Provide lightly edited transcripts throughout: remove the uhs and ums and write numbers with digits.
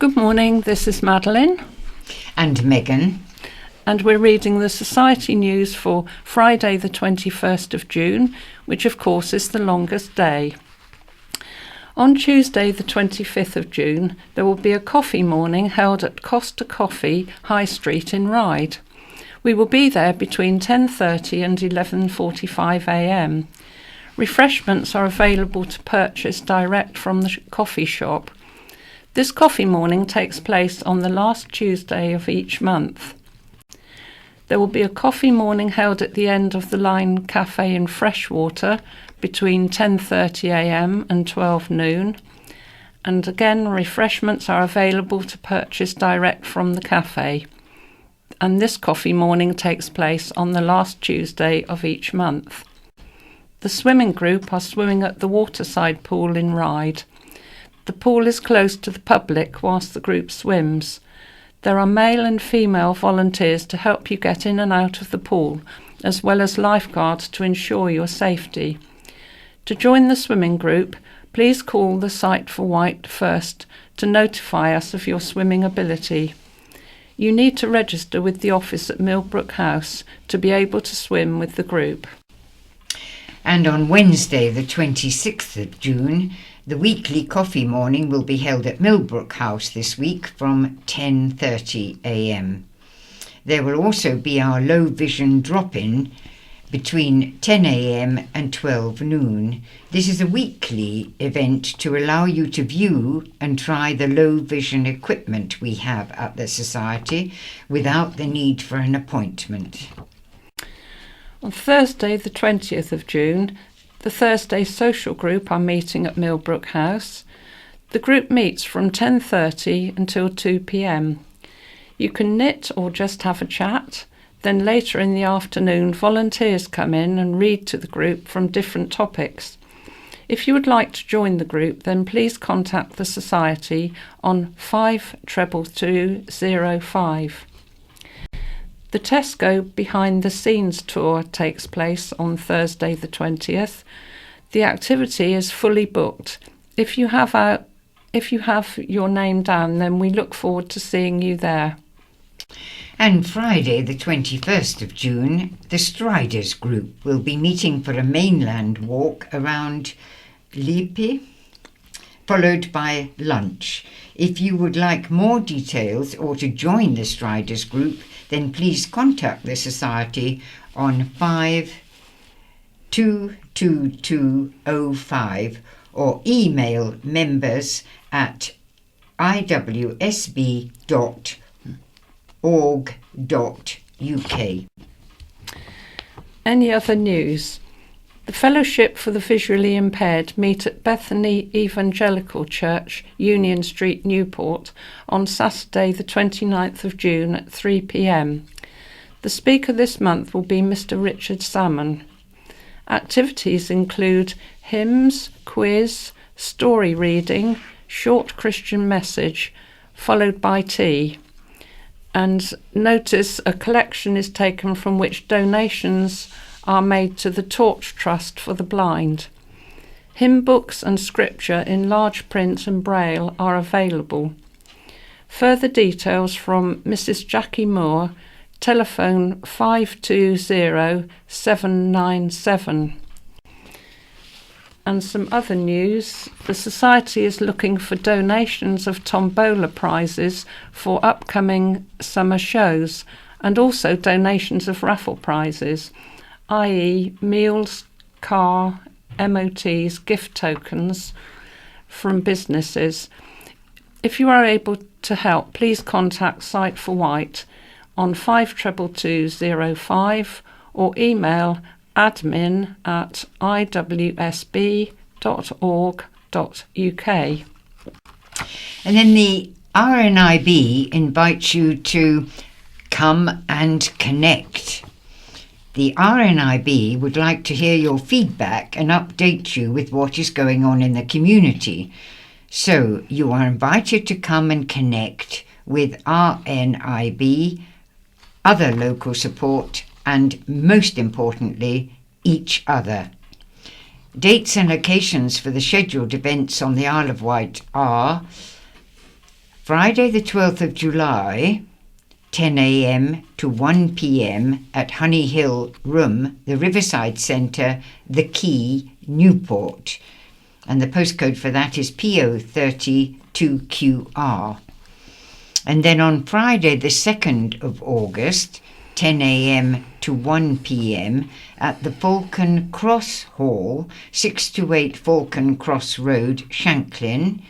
Good morning, this is Madeline. And Megan. And we're reading the Society News for Friday the 21st of June, which of course is the longest day. On Tuesday the 25th of June, there will be a coffee morning held at Costa Coffee, High Street in Ryde. We will be there between 10:30 and 11:45 a.m. Refreshments are available to purchase direct from the coffee shop. This coffee morning takes place on the last Tuesday of each month. There will be a coffee morning held at the end of the line cafe in Freshwater between 10:30 a.m. and 12 noon. And again, refreshments are available to purchase direct from the cafe. And this coffee morning takes place on the last Tuesday of each month. The swimming group are swimming at the waterside pool in Ryde. The pool is closed to the public whilst the group swims. There are male and female volunteers to help you get in and out of the pool, as well as lifeguards to ensure your safety. To join the swimming group, please call the site for Wight first to notify us of your swimming ability. You need to register with the office at Millbrook House to be able to swim with the group. And on Wednesday, the 26th of June, the weekly coffee morning will be held at Millbrook House this week from 10:30 a.m. There will also be our low vision drop-in between 10 a.m. and 12 noon. This is a weekly event to allow you to view and try the low vision equipment we have at the Society without the need for an appointment. On Thursday the 20th of June, the Thursday social group are meeting at Millbrook House. The group meets from 10:30 until 2 p.m. You can knit or just have a chat. Then later in the afternoon, volunteers come in and read to the group from different topics. If you would like to join the group, then please contact the Society on 522205. The Tesco Behind the Scenes tour takes place on Thursday the 20th. The activity is fully booked. If you have your name down, then we look forward to seeing you there. And Friday the 21st of June, the Striders group will be meeting for a mainland walk around Lippe, followed by lunch. If you would like more details or to join the Striders group, then please contact the Society on 522205 or email members@iwsb.org.uk. Any other news? The Fellowship for the Visually Impaired meet at Bethany Evangelical Church, Union Street, Newport, on Saturday the 29th of June at 3 p.m. The speaker this month will be Mr. Richard Salmon. Activities include hymns, quiz, story reading, short Christian message, followed by tea. And notice a collection is taken from which donations are made to the Torch Trust for the Blind. Hymn books and scripture in large print and braille are available. Further details from Mrs. Jackie Moore, telephone 520797. And some other news. The Society is looking for donations of tombola prizes for upcoming summer shows and also donations of raffle prizes, i.e. meals, car, MOTs, gift tokens from businesses. If you are able to help, please contact Site for Wight on 522205 or email admin@iwsb.org.uk. And then the RNIB invites you to come and connect. The RNIB would like to hear your feedback and update you with what is going on in the community. So you are invited to come and connect with RNIB, other local support, and most importantly, each other. Dates and locations for the scheduled events on the Isle of Wight are Friday the 12th of July, 10 a.m. to 1 p.m. at Honey Hill Room, the Riverside Centre, The Quay, Newport. And the postcode for that is PO32QR. And then on Friday the 2nd of August, 10 a.m. to 1 p.m. at the Falcon Cross Hall, 628 Falcon Cross Road, Shanklin,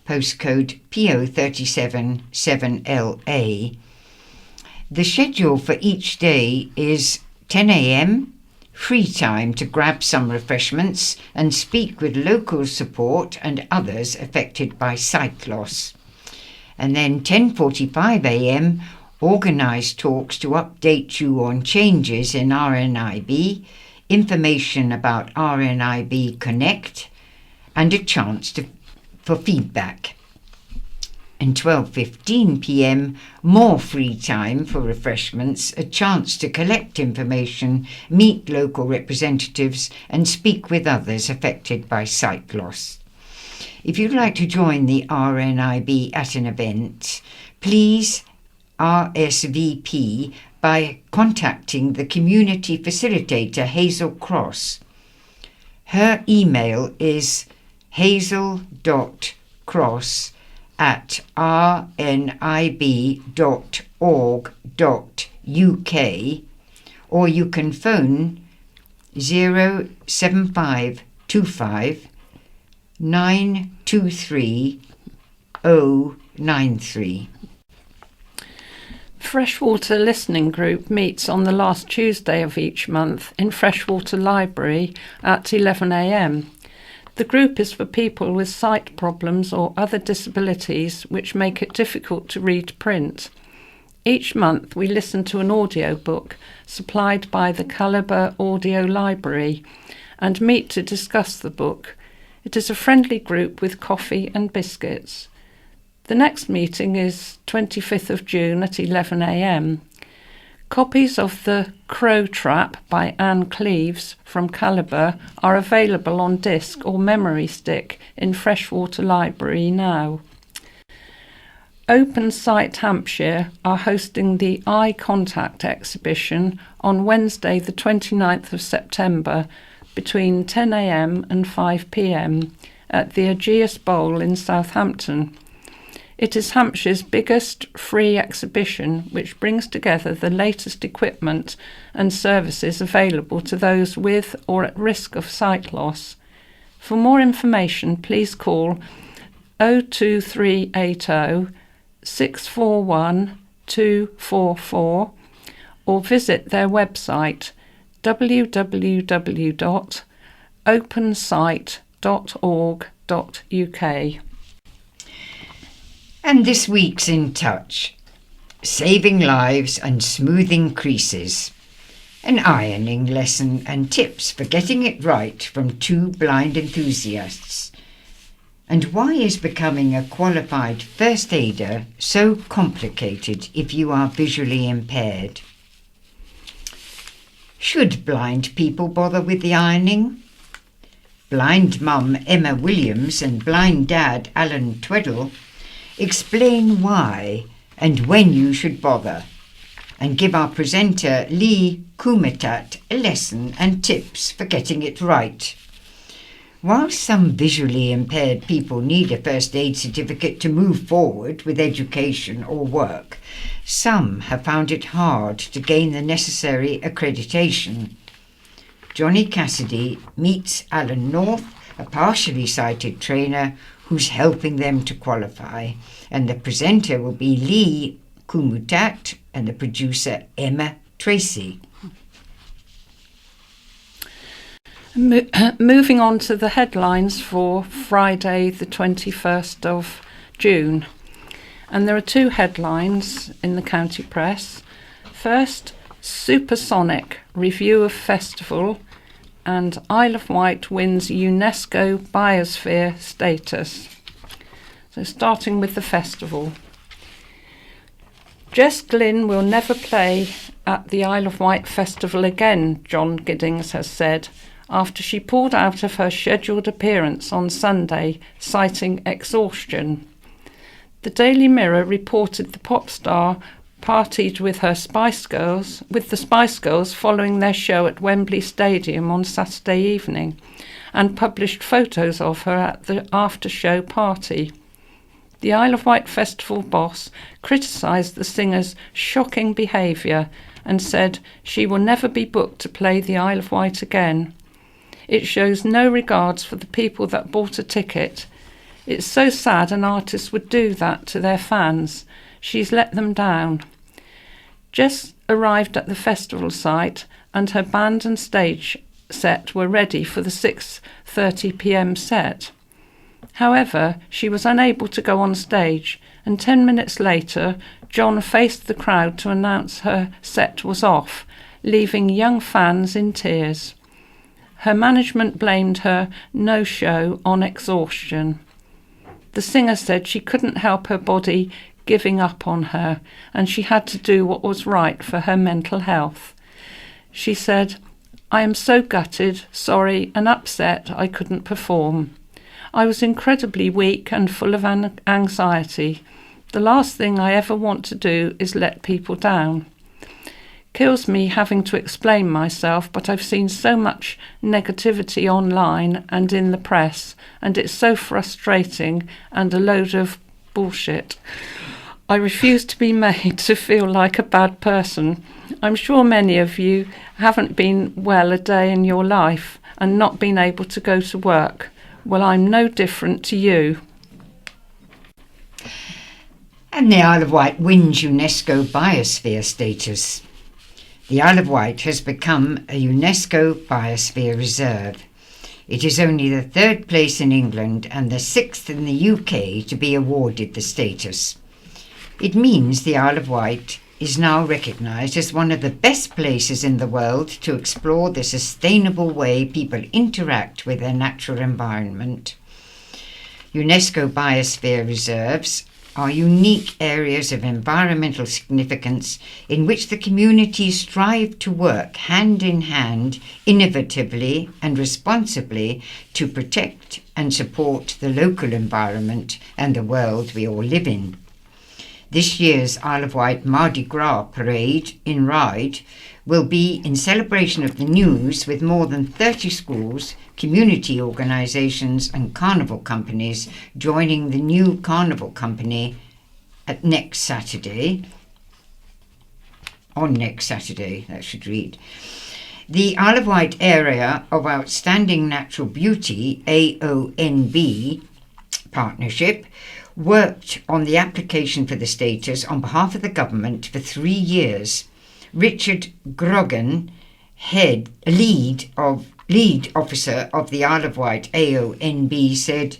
postcode PO377LA. The schedule for each day is 10 a.m, free time to grab some refreshments and speak with local support and others affected by sight loss. And then 10:45 a.m, organised talks to update you on changes in RNIB, information about RNIB Connect, and a chance for feedback. And 12:15 p.m, more free time for refreshments, a chance to collect information, meet local representatives, and speak with others affected by sight loss. If you'd like to join the RNIB at an event, please RSVP by contacting the community facilitator Hazel Cross. Her email is hazel.cross@rnib.org.uk, or you can phone 07525 923 093. Freshwater Listening Group meets on the last Tuesday of each month in Freshwater Library at 11 a.m. The group is for people with sight problems or other disabilities which make it difficult to read print. Each month we listen to an audiobook supplied by the Calibre Audio Library and meet to discuss the book. It is a friendly group with coffee and biscuits. The next meeting is 25th of June at 11 a.m. Copies of The Crow Trap by Anne Cleves from Calibre are available on disc or memory stick in Freshwater Library now. Open Sight Hampshire are hosting the Eye Contact exhibition on Wednesday the 29th of September between 10 a.m. and 5 p.m. at the Aegeus Bowl in Southampton. It is Hampshire's biggest free exhibition which brings together the latest equipment and services available to those with or at risk of sight loss. For more information, please call 02380 641 244 or visit their website www.opensight.org.uk. And this week's In Touch: saving lives and smoothing creases. An ironing lesson and tips for getting it right from two blind enthusiasts. And why is becoming a qualified first aider so complicated if you are visually impaired? Should blind people bother with the ironing? Blind mum Emma Williams and blind dad Alan Tweddle explain why and when you should bother, and give our presenter Lee Kumatat a lesson and tips for getting it right. While some visually impaired people need a first aid certificate to move forward with education or work, some have found it hard to gain the necessary accreditation. Johnny Cassidy meets Alan North, a partially sighted trainer who's helping them to qualify, and the presenter will be Lee Kumutat and the producer Emma Tracy. Moving on to the headlines for Friday the 21st of June. And there are two headlines in the county press. First, Supersonic Review of Festival, and Isle of Wight wins UNESCO Biosphere status. So starting with the festival. Jess Glynn will never play at the Isle of Wight Festival again, John Giddings has said, after she pulled out of her scheduled appearance on Sunday, citing exhaustion. The Daily Mirror reported the pop star partied with the Spice Girls following their show at Wembley Stadium on Saturday evening, and published photos of her at the after-show party. The Isle of Wight Festival boss criticised the singer's shocking behaviour and said she will never be booked to play the Isle of Wight again. It shows no regards for the people that bought a ticket. It's so sad an artist would do that to their fans. She's let them down. Jess arrived at the festival site and her band and stage set were ready for the 6:30 p.m. set. However, she was unable to go on stage, and 10 minutes later, John faced the crowd to announce her set was off, leaving young fans in tears. Her management blamed her no-show on exhaustion. The singer said she couldn't help her body giving up on her, and she had to do what was right for her mental health. She said, "I am so gutted, sorry and upset I couldn't perform. I was incredibly weak and full of anxiety. The last thing I ever want to do is let people down. Kills me having to explain myself, but I've seen so much negativity online and in the press, and it's so frustrating and a load of bullshit. I refuse to be made to feel like a bad person. I'm sure many of you haven't been well a day in your life and not been able to go to work. Well, I'm no different to you." And the Isle of Wight wins UNESCO Biosphere status. The Isle of Wight has become a UNESCO Biosphere Reserve. It is only the third place in England and the sixth in the UK to be awarded the status. It means the Isle of Wight is now recognised as one of the best places in the world to explore the sustainable way people interact with their natural environment. UNESCO Biosphere Reserves are unique areas of environmental significance in which the communities strive to work hand in hand, innovatively and responsibly to protect and support the local environment and the world we all live in. This year's Isle of Wight Mardi Gras parade in Ryde will be in celebration of the news, with more than 30 schools, community organisations and carnival companies joining the new carnival company next Saturday. That should read. The Isle of Wight Area of Outstanding Natural Beauty, AONB partnership, worked on the application for the status on behalf of the government for 3 years. Richard Grogan, lead officer of the Isle of Wight AONB, said,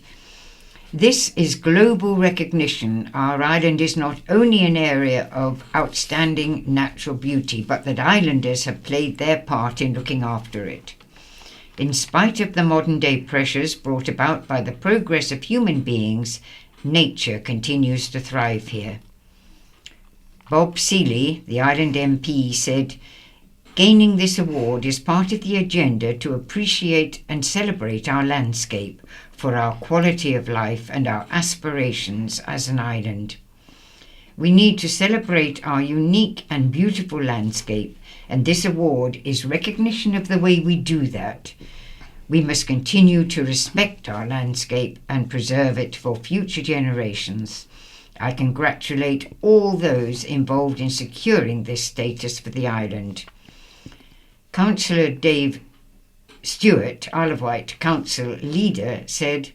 "This is global recognition. Our island is not only an area of outstanding natural beauty, but that islanders have played their part in looking after it. In spite of the modern-day pressures brought about by the progress of human beings, nature continues to thrive here." Bob Seeley, the island MP, said, "Gaining this award is part of the agenda to appreciate and celebrate our landscape for our quality of life and our aspirations as an island. We need to celebrate our unique and beautiful landscape, and this award is recognition of the way we do that. We must continue to respect our landscape and preserve it for future generations. I congratulate all those involved in securing this status for the island." Councillor Dave Stewart, Isle of Wight Council leader, said,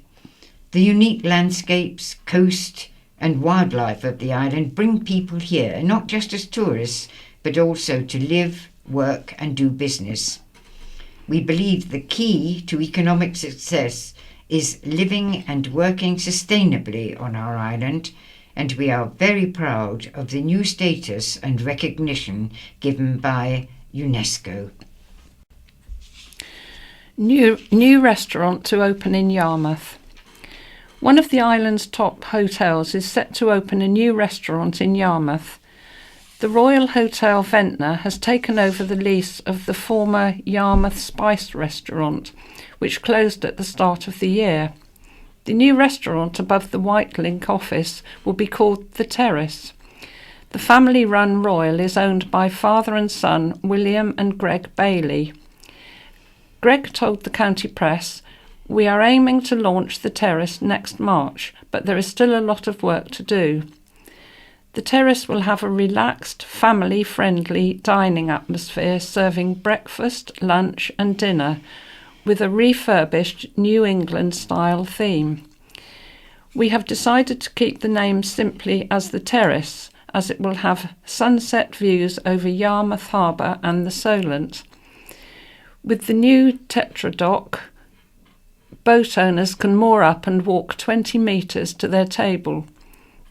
"The unique landscapes, coast and wildlife of the island bring people here, not just as tourists, but also to live, work and do business. We believe the key to economic success is living and working sustainably on our island, and we are very proud of the new status and recognition given by UNESCO." New restaurant to open in Yarmouth. One of the island's top hotels is set to open a new restaurant in Yarmouth. The Royal Hotel Ventnor has taken over the lease of the former Yarmouth Spice restaurant, which closed at the start of the year. The new restaurant above the Wight Link office will be called The Terrace. The family-run Royal is owned by father and son William and Greg Bailey. Greg told the county press, "We are aiming to launch The Terrace next March, but there is still a lot of work to do." The Terrace will have a relaxed, family-friendly dining atmosphere serving breakfast, lunch and dinner with a refurbished New England-style theme. We have decided to keep the name simply as The Terrace, as it will have sunset views over Yarmouth Harbour and the Solent. With the new tetradock, boat owners can moor up and walk 20 metres to their table.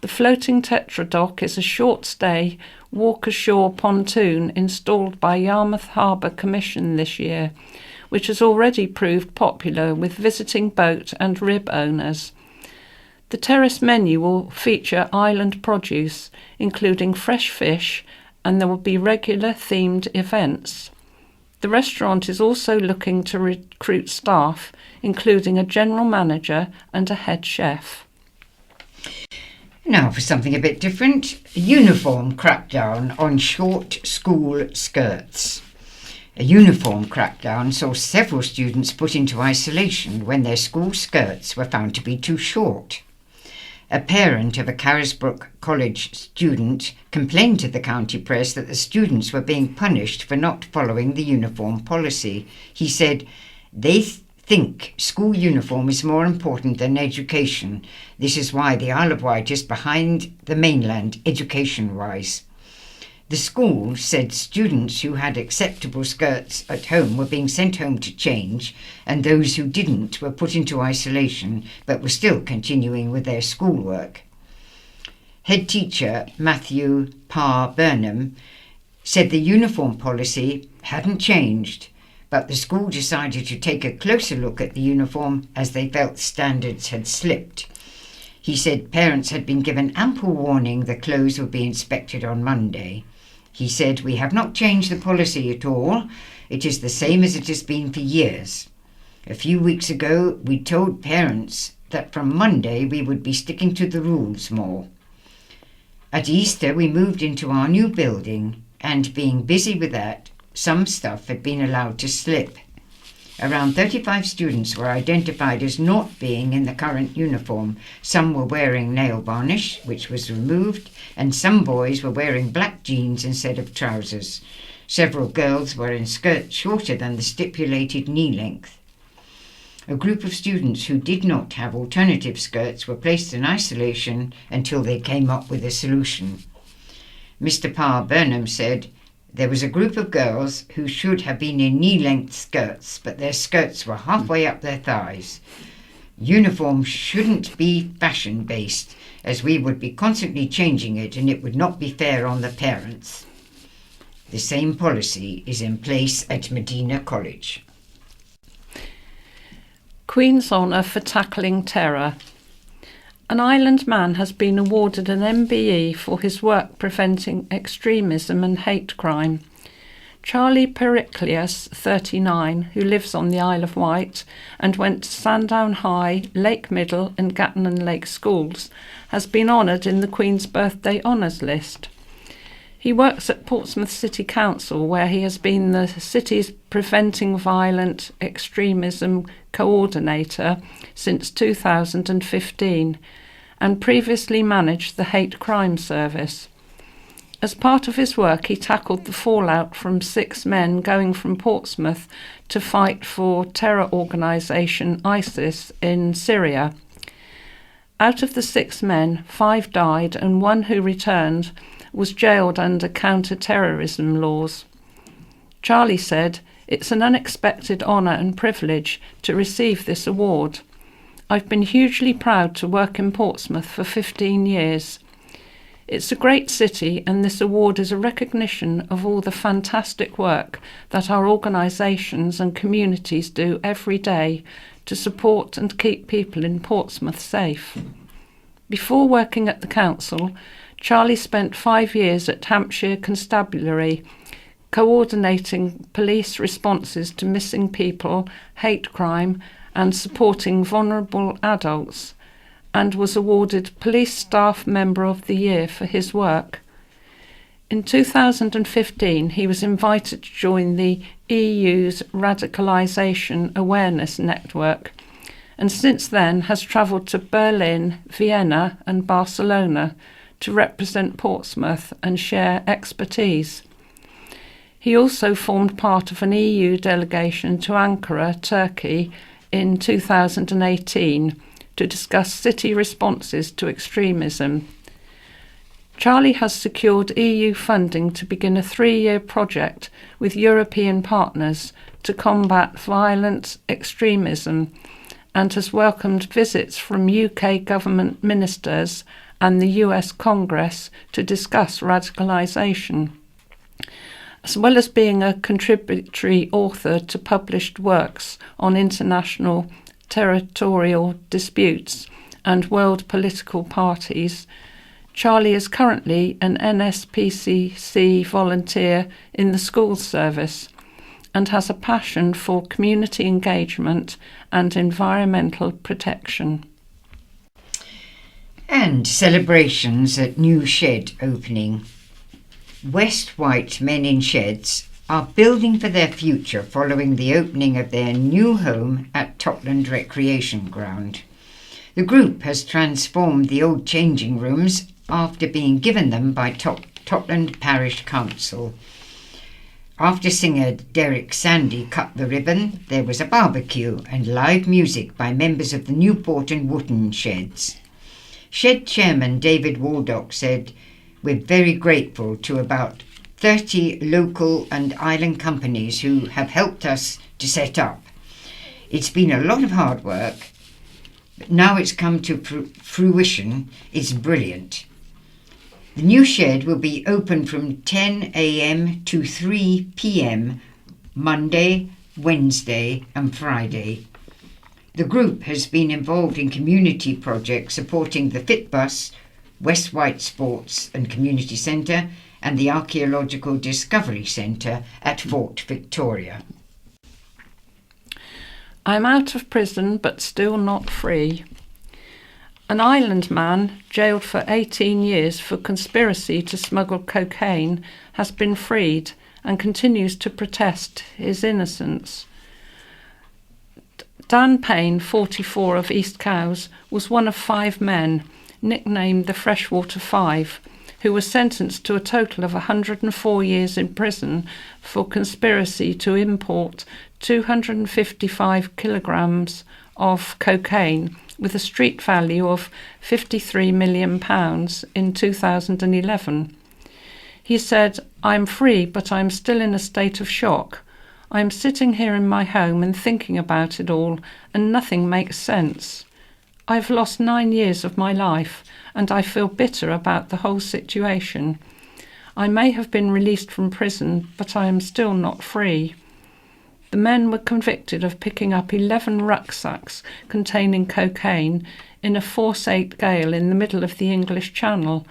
The floating tetradock is a short-stay, walk-ashore pontoon installed by Yarmouth Harbour Commission this year, which has already proved popular with visiting boat and rib owners. The terrace menu will feature island produce, including fresh fish, and there will be regular themed events. The restaurant is also looking to recruit staff, including a general manager and a head chef. Now for something a bit different, a uniform crackdown on short school skirts. A uniform crackdown saw several students put into isolation when their school skirts were found to be too short. A parent of a Carisbrooke College student complained to the county press that the students were being punished for not following the uniform policy. He said, "They think school uniform is more important than education. This is why the Isle of Wight is behind the mainland education-wise." The school said students who had acceptable skirts at home were being sent home to change, and those who didn't were put into isolation but were still continuing with their schoolwork. Head teacher Matthew Parr Burnham said the uniform policy hadn't changed, but the school decided to take a closer look at the uniform as they felt standards had slipped. He said parents had been given ample warning the clothes would be inspected on Monday. He said, "We have not changed the policy at all. It is the same as it has been for years. A few weeks ago, we told parents that from Monday we would be sticking to the rules more. At Easter, we moved into our new building, and being busy with that, some stuff had been allowed to slip. Around 35 students were identified as not being in the current uniform. Some were wearing nail varnish, which was removed, and some boys were wearing black jeans instead of trousers. Several girls were in skirts shorter than the stipulated knee length. A group of students who did not have alternative skirts were placed in isolation until they came up with a solution." Mr. Parr Burnham said, "There was a group of girls who should have been in knee-length skirts, but their skirts were halfway up their thighs. Uniform shouldn't be fashion-based, as we would be constantly changing it and it would not be fair on the parents." The same policy is in place at Medina College. Queen's Honour for tackling terror. An island man has been awarded an MBE for his work preventing extremism and hate crime. Charlie Periclius, 39, who lives on the Isle of Wight and went to Sandown High, Lake Middle and Gatton Lake schools, has been honoured in the Queen's Birthday Honours list. He works at Portsmouth City Council, where he has been the city's Preventing Violent Extremism Coordinator since 2015 and previously managed the Hate Crime Service. As part of his work, he tackled the fallout from 6 men going from Portsmouth to fight for terror organisation ISIS in Syria. Out of the 6 men, 5 died and 1 who returned was jailed under counter-terrorism laws. Charlie said, "It's an unexpected honour and privilege to receive this award. I've been hugely proud to work in Portsmouth for 15 years. It's a great city, and this award is a recognition of all the fantastic work that our organisations and communities do every day to support and keep people in Portsmouth safe." Before working at the council, Charlie spent 5 years at Hampshire Constabulary, coordinating police responses to missing people, hate crime and supporting vulnerable adults, and was awarded Police Staff Member of the Year for his work. In 2015, he was invited to join the EU's Radicalisation Awareness Network, and since then has travelled to Berlin, Vienna and Barcelona to represent Portsmouth and share expertise. He also formed part of an EU delegation to Ankara, Turkey, in 2018 to discuss city responses to extremism. Charlie has secured EU funding to begin a 3-year project with European partners to combat violent extremism and has welcomed visits from UK government ministers and the US Congress to discuss radicalisation. As well as being a contributory author to published works on international territorial disputes and world political parties, Charlie is currently an NSPCC volunteer in the schools service and has a passion for community engagement and environmental protection. And celebrations at new shed opening. West Wight Men in Sheds are building for their future following the opening of their new home at Totland Recreation Ground. The group has transformed the old changing rooms after being given them by Totland Parish Council. After singer Derek Sandy cut the ribbon, there was a barbecue and live music by members of the Newport and Wootton sheds. Shed chairman David Waldock said, "We're very grateful to about 30 local and island companies who have helped us to set up. It's been a lot of hard work, but now it's come to fruition. It's brilliant." The new shed will be open from 10 a.m. to 3 p.m. Monday, Wednesday and Friday. The group has been involved in community projects supporting the Fit Bus, West Wight Sports and Community Centre and the Archaeological Discovery Centre at Fort Victoria. I'm out of prison but still not free. An island man jailed for 18 years for conspiracy to smuggle cocaine has been freed and continues to protest his innocence. Dan Payne, 44, of East Cowes, was one of 5 men, nicknamed the Freshwater Five, who was sentenced to a total of 104 years in prison for conspiracy to import 255 kilograms of cocaine with a street value of £53 million in 2011. He said, "I'm free, but I'm still in a state of shock. I'm sitting here in my home and thinking about it all, and nothing makes sense. I've lost 9 years of my life, and I feel bitter about the whole situation. I may have been released from prison, but I am still not free." The men were convicted of picking up 11 rucksacks containing cocaine in a force-8 gale in the middle of the English Channel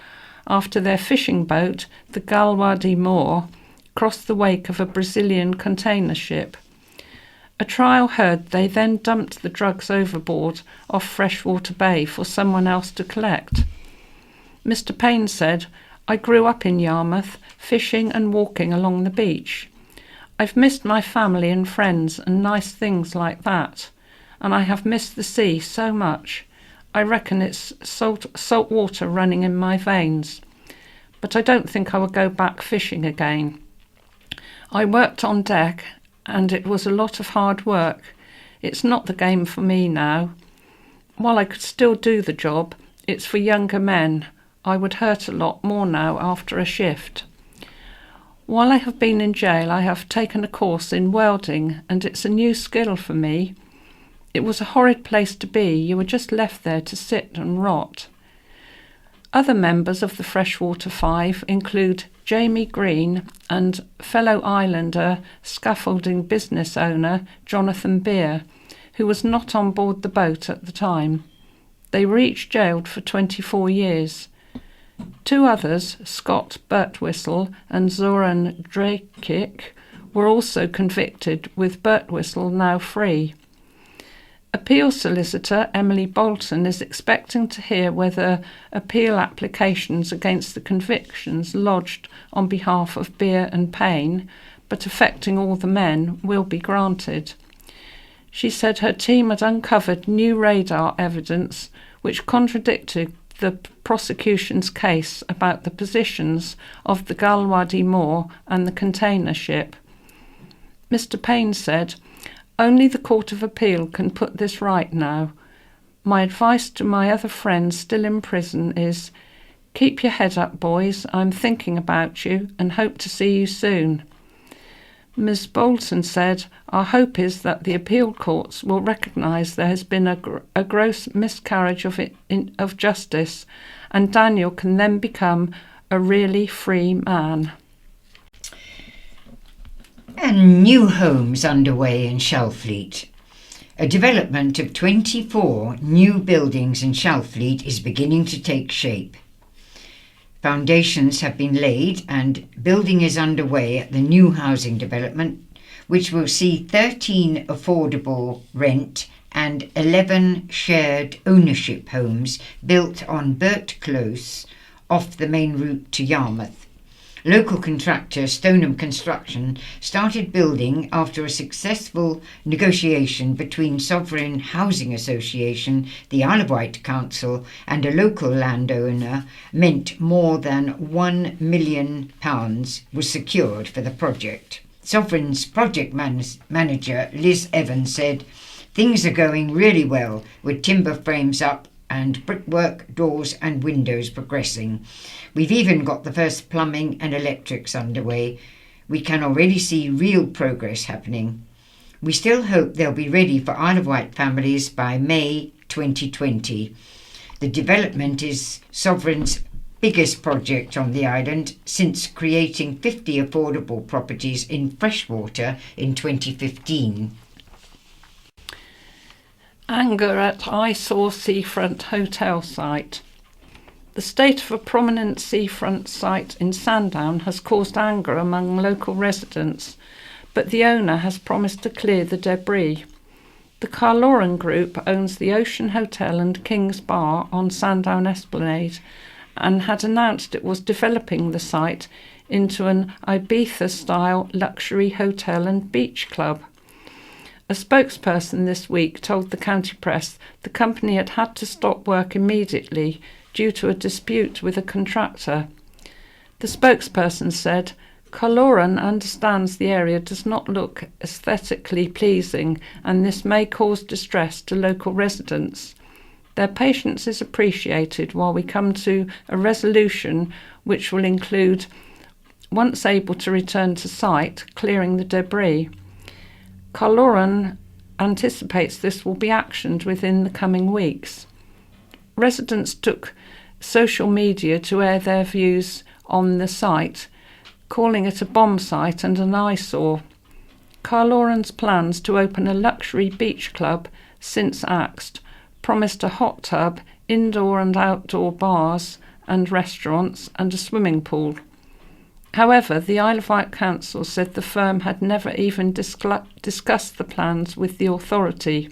after their fishing boat, the Galwadi Moor, crossed the wake of a Brazilian container ship. A trial heard they then dumped the drugs overboard off Freshwater Bay for someone else to collect. Mr. Payne said, "I grew up in Yarmouth, fishing and walking along the beach. I've missed my family and friends and nice things like that, and I have missed the sea so much. I reckon it's salt water running in my veins. But I don't think I will go back fishing again. I worked on deck, and it was a lot of hard work. It's not the game for me now. While I could still do the job, it's for younger men. I would hurt a lot more now after a shift. While I have been in jail, I have taken a course in welding, and it's a new skill for me. It was a horrid place to be. You were just left there to sit and rot." Other members of the Freshwater Five include Jamie Green and fellow islander scaffolding business owner Jonathan Beer, who was not on board the boat at the time. They were each jailed for 24 years. 2 others, Scott Birtwistle and Zoran Drakic, were also convicted, with Birtwistle now free. Appeal solicitor Emily Bolton is expecting to hear whether appeal applications against the convictions lodged on behalf of Beer and Payne, but affecting all the men, will be granted. She said her team had uncovered new radar evidence which contradicted the prosecution's case about the positions of the Galwadi Moor and the container ship. Mr. Payne said, "Only the Court of Appeal can put this right now. My advice to my other friends still in prison is, keep your head up, boys. I'm thinking about you and hope to see you soon." Ms. Bolton said, "Our hope is that the appeal courts will recognise there has been a gross miscarriage of justice, and Daniel can then become a really free man." And new homes underway in Shalfleet. A development of 24 new buildings in Shalfleet is beginning to take shape. Foundations have been laid and building is underway at the new housing development, which will see 13 affordable rent and 11 shared ownership homes built on Burt Close off the main route to Yarmouth. Local contractor Stoneham Construction started building after a successful negotiation between Sovereign Housing Association, the Isle of Wight Council and a local landowner meant more than £1 million was secured for the project. Sovereign's project manager Liz Evans said, "Things are going really well with timber frames up and brickwork, doors and windows progressing. We've even got the first plumbing and electrics underway. We can already see real progress happening. We still hope they'll be ready for Isle of Wight families by May 2020. The development is Sovereign's biggest project on the island since creating 50 affordable properties in freshwater in 2015. Anger at eyesore seafront hotel site. The state of a prominent seafront site in Sandown has caused anger among local residents, but the owner has promised to clear the debris. The Carloran Group owns the Ocean Hotel and King's Bar on Sandown Esplanade and had announced it was developing the site into an Ibiza-style luxury hotel and beach club. A spokesperson this week told the county press the company had had to stop work immediately due to a dispute with a contractor. The spokesperson said, "Carloran understands the area does not look aesthetically pleasing and this may cause distress to local residents. Their patience is appreciated while we come to a resolution which will include, once able to return to site, clearing the debris." Carloran anticipates this will be actioned within the coming weeks. Residents took social media to air their views on the site, calling it a bomb site and an eyesore. Carloran's plans to open a luxury beach club, since axed, promised a hot tub, indoor and outdoor bars and restaurants and a swimming pool. However, the Isle of Wight Council said the firm had never even discussed the plans with the authority.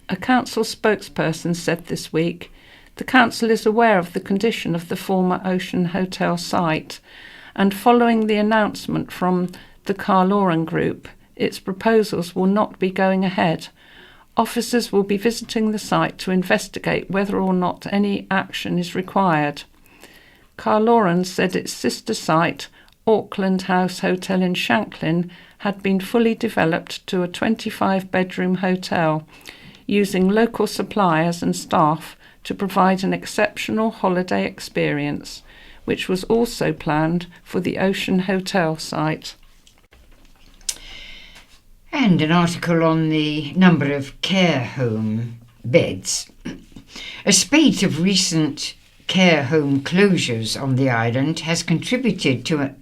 A council spokesperson said this week, "The council is aware of the condition of the former Ocean Hotel site, and following the announcement from the Carloran Group, its proposals will not be going ahead. Officers will be visiting the site to investigate whether or not any action is required." Carloran said its sister site, Auckland House Hotel in Shanklin, had been fully developed to a 25-bedroom hotel, using local suppliers and staff to provide an exceptional holiday experience, which was also planned for the Ocean Hotel site. And an article on the number of care home beds. A spate of recent care home closures on the island has contributed to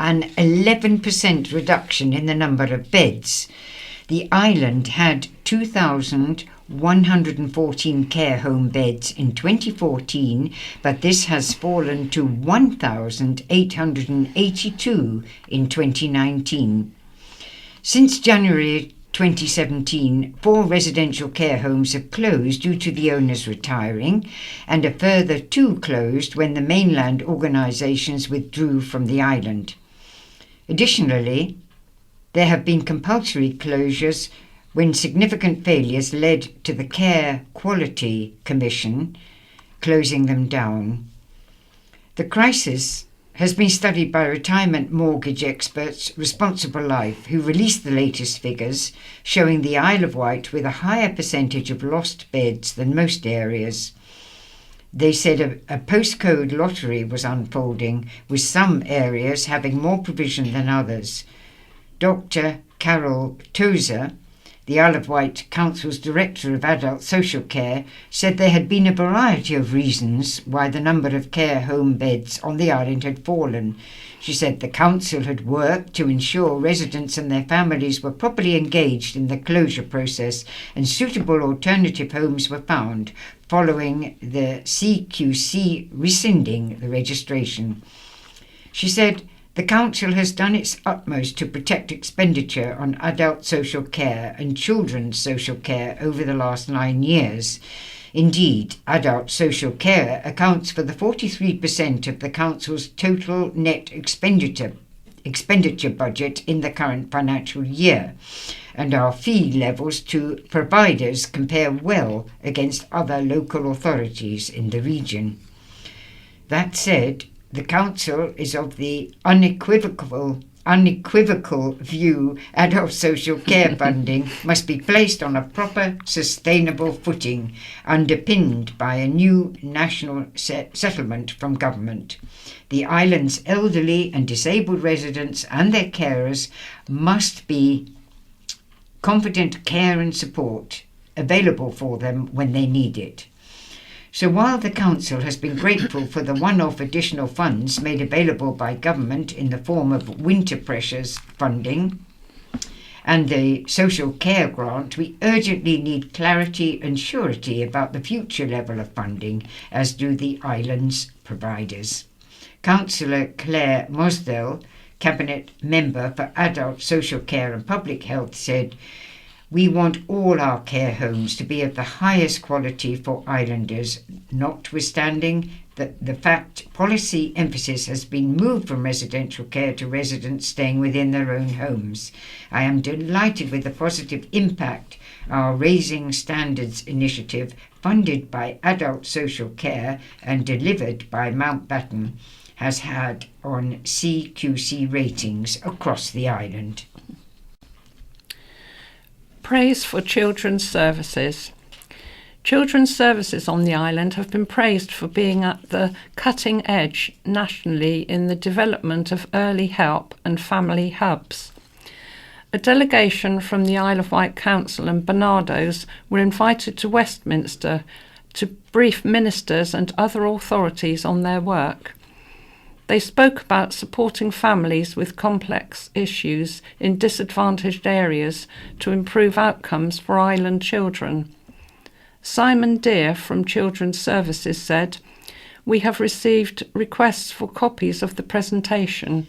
an 11% reduction in the number of beds. The island had 2,114 care home beds in 2014, but this has fallen to 1,882 in 2019. Since January 2017, 4 residential care homes have closed due to the owners retiring, and a further 2 closed when the mainland organisations withdrew from the island. Additionally, there have been compulsory closures when significant failures led to the Care Quality Commission closing them down. The crisis has been studied by retirement mortgage experts Responsible Life, who released the latest figures showing the Isle of Wight with a higher percentage of lost beds than most areas. They said a postcode lottery was unfolding, with some areas having more provision than others. Dr. Carol Tozer, the Isle of Wight Council's Director of Adult Social Care, said there had been a variety of reasons why the number of care home beds on the island had fallen. She said the council had worked to ensure residents and their families were properly engaged in the closure process, and suitable alternative homes were found following the CQC rescinding the registration. She said the council has done its utmost to protect expenditure on adult social care and children's social care over the last 9 years. Indeed, adult social care accounts for the 43% of the council's total net expenditure budget in the current financial year, and our fee levels to providers compare well against other local authorities in the region. That said, the council is of the unequivocal view adult social care funding must be placed on a proper, sustainable footing, underpinned by a new national settlement from government. The island's elderly and disabled residents and their carers must be competent care and support available for them when they need it. So while the council has been grateful for the one-off additional funds made available by government in the form of winter pressures funding and the social care grant, we urgently need clarity and surety about the future level of funding, as do the island's providers. Councillor Claire Mosdell, Cabinet Member for Adult Social Care and Public Health, said, "We want all our care homes to be of the highest quality for islanders, notwithstanding the fact policy emphasis has been moved from residential care to residents staying within their own homes. I am delighted with the positive impact our Raising Standards initiative, funded by Adult Social Care and delivered by Mountbatten, has had on CQC ratings across the island." Praise for children's services. Children's services on the island have been praised for being at the cutting edge nationally in the development of early help and family hubs. A delegation from the Isle of Wight Council and Barnardo's were invited to Westminster to brief ministers and other authorities on their work. They spoke about supporting families with complex issues in disadvantaged areas to improve outcomes for island children. Simon Deere from Children's Services said, "We have received requests for copies of the presentation,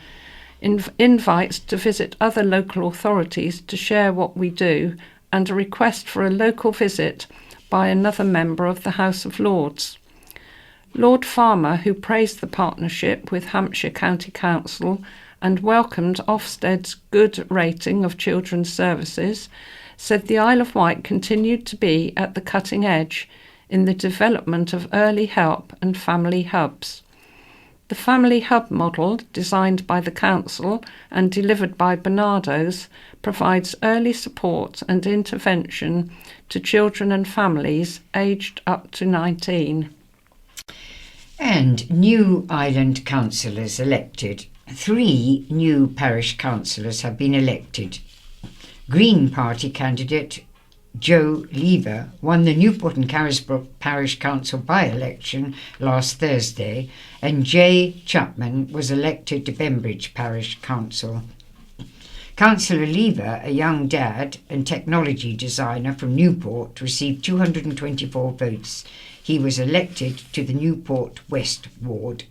invites to visit other local authorities to share what we do, and a request for a local visit by another member of the House of Lords." Lord Farmer, who praised the partnership with Hampshire County Council and welcomed Ofsted's good rating of children's services, said the Isle of Wight continued to be at the cutting edge in the development of early help and family hubs. The family hub model, designed by the council and delivered by Barnardo's, provides early support and intervention to children and families aged up to 19. And new island councillors elected. 3 new parish councillors have been elected. Green Party candidate Joe Lever won the Newport and Carisbrooke Parish Council by-election last Thursday, and Jay Chapman was elected to Bembridge Parish Council. Councillor Lever, a young dad and technology designer from Newport, received 224 votes. He was elected to the Newport West Ward.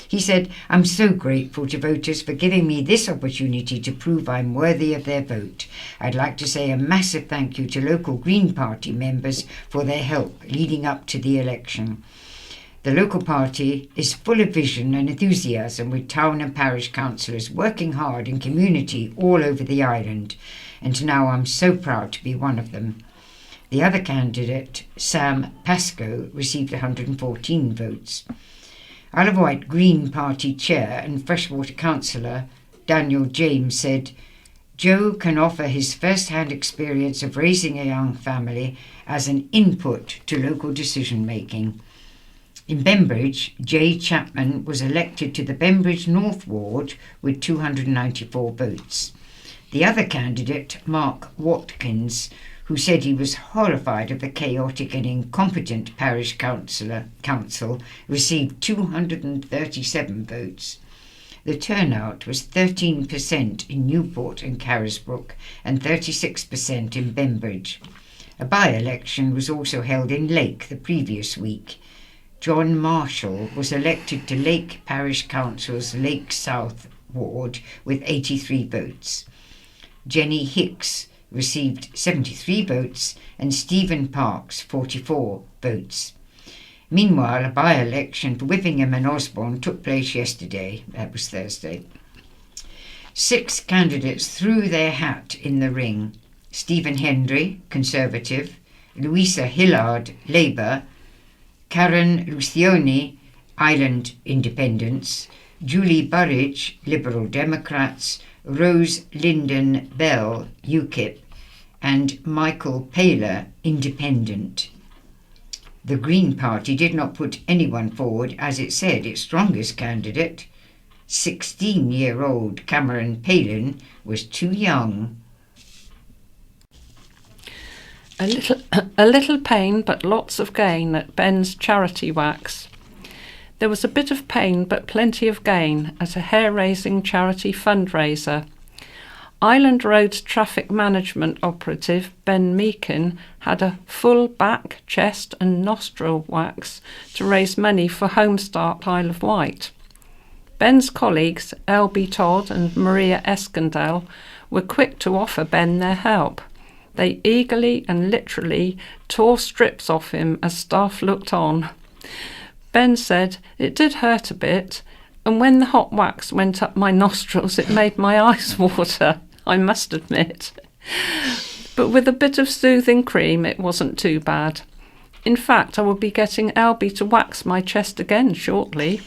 He said, "I'm so grateful to voters for giving me this opportunity to prove I'm worthy of their vote. I'd like to say a massive thank you to local Green Party members for their help leading up to the election. The local party is full of vision and enthusiasm, with town and parish councillors working hard in community all over the island, and now I'm so proud to be one of them." The other candidate, Sam Pascoe, received 114 votes. Isle of Wight Green Party Chair and Freshwater Councillor Daniel James said, "Joe can offer his first-hand experience of raising a young family as an input to local decision-making." In Bembridge, Jay Chapman was elected to the Bembridge North Ward with 294 votes. The other candidate, Mark Watkins, who said he was horrified of the chaotic and incompetent parish council, received 237 votes. The turnout was 13% in Newport and Carisbrooke and 36% in Bembridge. A by-election was also held in Lake the previous week. John Marshall was elected to Lake Parish Council's Lake South Ward with 83 votes. Jenny Hicks received 73 votes and Stephen Parks 44 votes. Meanwhile, a by-election for Whippingham and Osborne took place yesterday. That was Thursday. 6 candidates threw their hat in the ring. Stephen Hendry, Conservative; Louisa Hillard, Labour; Karen Lucioni, Island Independents; Julie Burridge, Liberal Democrats; Rose Linden Bell, UKIP; and Michael Paler, Independent. The Green Party did not put anyone forward, as it said its strongest candidate, 16-year-old Cameron Palin, was too young. A little pain but lots of gain at Ben's charity wax. There was a bit of pain but plenty of gain at a hair-raising charity fundraiser. Island Road's traffic management operative Ben Meakin had a full back, chest and nostril wax to raise money for Homestart Isle of Wight. Ben's colleagues, Elby Todd and Maria Eskandel, were quick to offer Ben their help. They eagerly and literally tore strips off him as staff looked on. Ben said, "It did hurt a bit, and when the hot wax went up my nostrils it made my eyes water, I must admit. But with a bit of soothing cream it wasn't too bad. In fact, I will be getting Albie to wax my chest again shortly.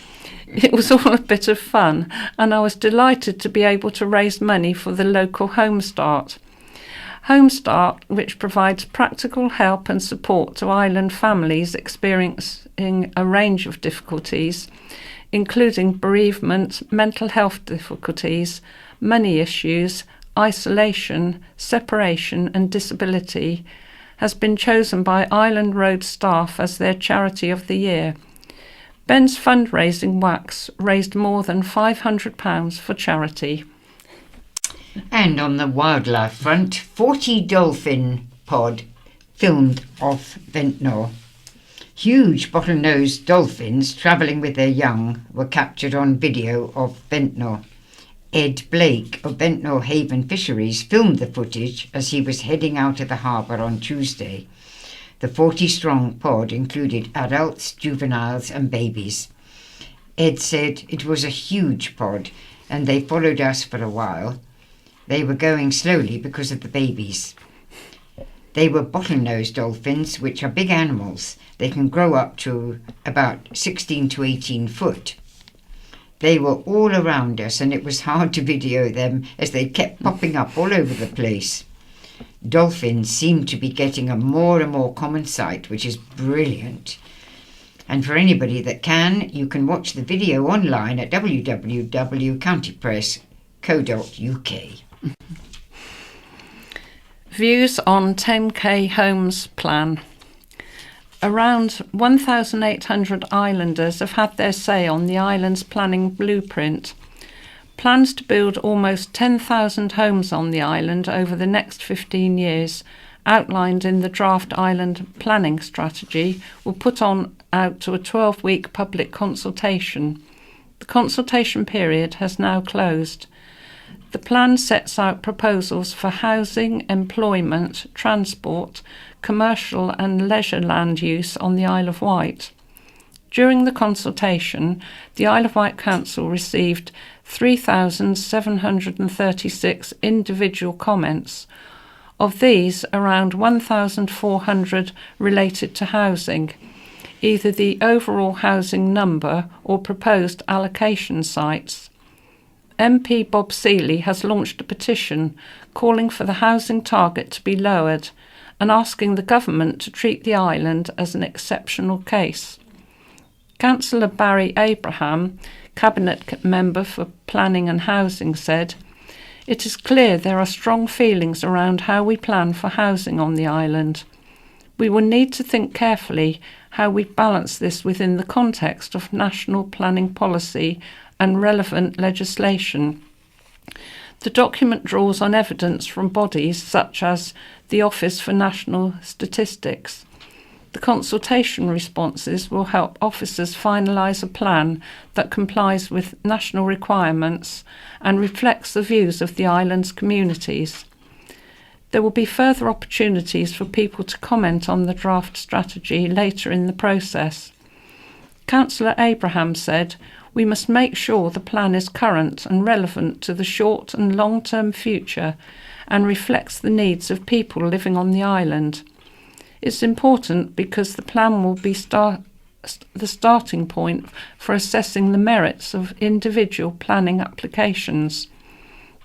It was all a bit of fun, and I was delighted to be able to raise money for the local Homestart. Homestart, which provides practical help and support to island families experiencing a range of difficulties, including bereavement, mental health difficulties, money issues, isolation, separation and disability, has been chosen by Island Road staff as their Charity of the Year. Ben's fundraising wax raised more than £500 for charity." And on the wildlife front, 40 dolphin pod filmed off Ventnor. Huge bottlenose dolphins travelling with their young were captured on video off Ventnor. Ed Blake of Ventnor Haven Fisheries filmed the footage as he was heading out of the harbour on Tuesday. The 40-strong pod included adults, juveniles and babies. Ed said it was a huge pod and they followed us for a while. They were going slowly because of the babies. They were bottlenose dolphins, which are big animals. They can grow up to about 16 to 18 foot. They were all around us and it was hard to video them as they kept popping up all over the place. Dolphins seem to be getting a more and more common sight, which is brilliant. And for anybody that can, you can watch the video online at www.countypress.co.uk. Views on 10K Homes Plan. Around 1,800 islanders have had their say on the island's planning blueprint. Plans to build almost 10,000 homes on the island over the next 15 years, outlined in the draft island planning strategy, were put out to a 12-week public consultation. The consultation period has now closed. The plan sets out proposals for housing, employment, transport, commercial and leisure land use on the Isle of Wight. During the consultation, the Isle of Wight Council received 3,736 individual comments. Of these, around 1,400 related to housing, either the overall housing number or proposed allocation sites. MP Bob Seeley has launched a petition calling for the housing target to be lowered and asking the government to treat the island as an exceptional case. Councillor Barry Abraham, Cabinet Member for Planning and Housing, said, "It is clear there are strong feelings around how we plan for housing on the island. We will need to think carefully how we balance this within the context of national planning policy and relevant legislation." The document draws on evidence from bodies such as the Office for National Statistics. The consultation responses will help officers finalise a plan that complies with national requirements and reflects the views of the island's communities. There will be further opportunities for people to comment on the draft strategy later in the process. Councillor Abraham said, "We must make sure the plan is current and relevant to the short and long-term future and reflects the needs of people living on the island. It's important because the plan will be the starting point for assessing the merits of individual planning applications.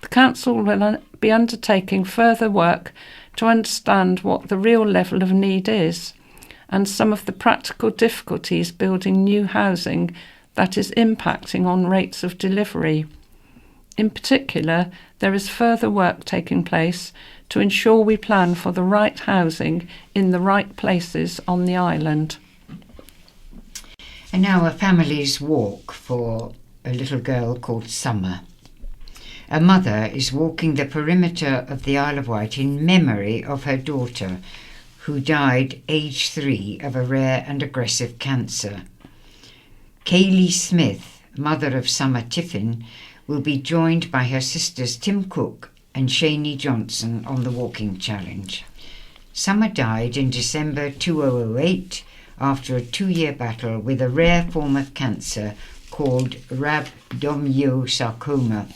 The Council will be undertaking further work to understand what the real level of need is and some of the practical difficulties building new housing that is impacting on rates of delivery. In particular, there is further work taking place to ensure we plan for the right housing in the right places on the island." And now a family's walk for a little girl called Summer. A mother is walking the perimeter of the Isle of Wight in memory of her daughter, who died aged 3 of a rare and aggressive cancer. Kaylee Smith, mother of Summer Tiffin, will be joined by her sisters Tim Cook and Shani Johnson on the walking challenge. Summer died in December 2008 after a 2-year battle with a rare form of cancer called rhabdomyosarcoma.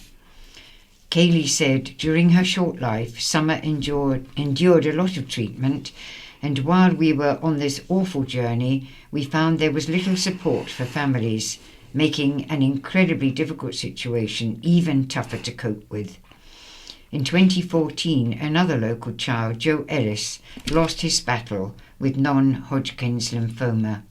Kaylee said during her short life, Summer endured a lot of treatment, and while we were on this awful journey, we found there was little support for families, making an incredibly difficult situation even tougher to cope with. In 2014, another local child, Joe Ellis, lost his battle with non-Hodgkin's lymphoma.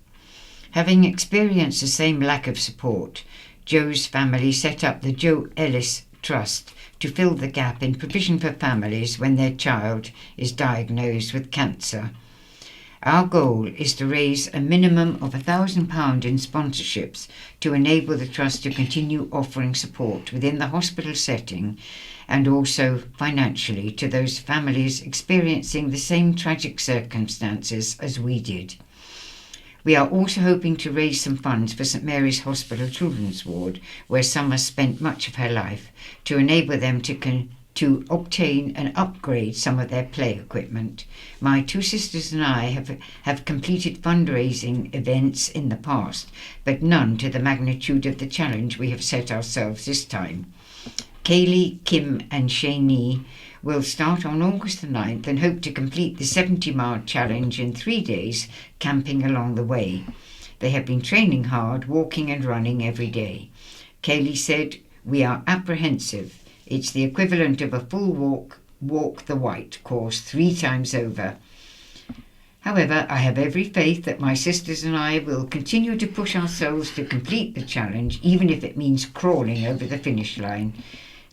Having experienced the same lack of support, Joe's family set up the Joe Ellis Trust to fill the gap in provision for families when their child is diagnosed with cancer. Our goal is to raise a minimum of £1,000 in sponsorships to enable the Trust to continue offering support within the hospital setting and also financially to those families experiencing the same tragic circumstances as we did. We are also hoping to raise some funds for St Mary's Hospital Children's Ward, where Summer spent much of her life, to enable them to obtain and upgrade some of their play equipment. My 2 sisters and I have completed fundraising events in the past, but none to the magnitude of the challenge we have set ourselves this time. Kaylee, Kim and Shani will start on August the 9th and hope to complete the 70-mile challenge in 3 days, camping along the way. They have been training hard, walking and running every day. Kaylee said, "We are apprehensive. It's the equivalent of a full walk the Wight course 3 times over. However, I have every faith that my sisters and I will continue to push ourselves to complete the challenge, even if it means crawling over the finish line.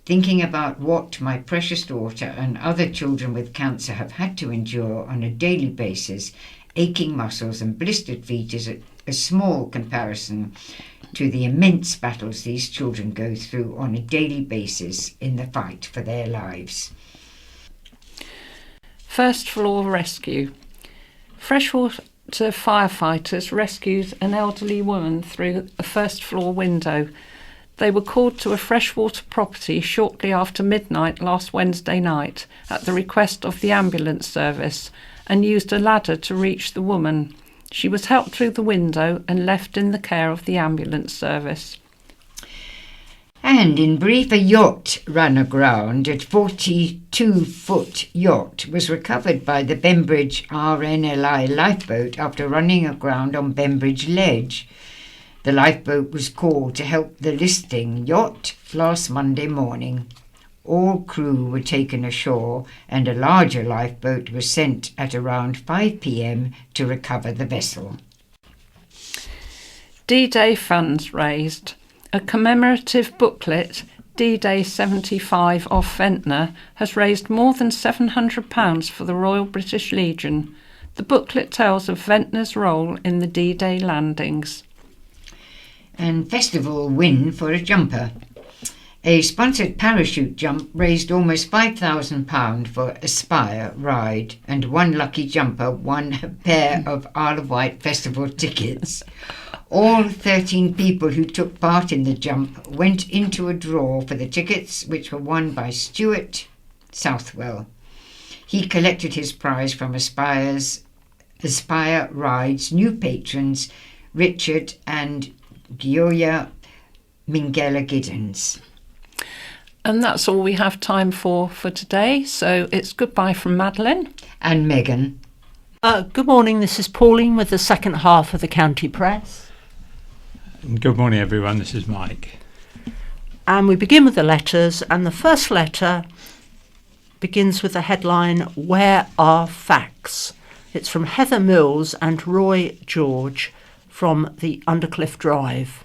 Thinking about what my precious daughter and other children with cancer have had to endure on a daily basis, aching muscles and blistered feet is a small comparison to the immense battles these children go through on a daily basis in the fight for their lives." First floor rescue. Freshwater firefighters rescued an elderly woman through a first floor window They were called to a freshwater property shortly after midnight last Wednesday night at the request of the ambulance service and used a ladder to reach the woman. She was helped through the window and left in the care of the ambulance service. And in brief, a yacht ran aground. A 42-foot yacht was recovered by the Bembridge RNLI lifeboat after running aground on Bembridge Ledge. The lifeboat was called to help the listing yacht last Monday morning. All crew were taken ashore and a larger lifeboat was sent at around 5 p.m. to recover the vessel. D-Day funds raised. A commemorative booklet, D-Day 75 off Ventnor, has raised more than £700 for the Royal British Legion. The booklet tells of Ventnor's role in the D-Day landings. And festival win for a jumper. A sponsored parachute jump raised almost £5,000 for Aspire ride, and one lucky jumper won a pair of Isle of Wight festival tickets. All 13 people who took part in the jump went into a draw for the tickets, which were won by Stuart Southwell. He collected his prize from Aspire Ride's new patrons, Richard and Gioia Minghella Giddens. And that's all we have time for today. So it's goodbye from Madeline. And Megan. Good morning, this is Pauline with the second half of the County Press. Good morning, everyone. This is Mike. And we begin with the letters, and the first letter begins with the headline, Where are Facts? It's from Heather Mills and Roy George from the Undercliff Drive.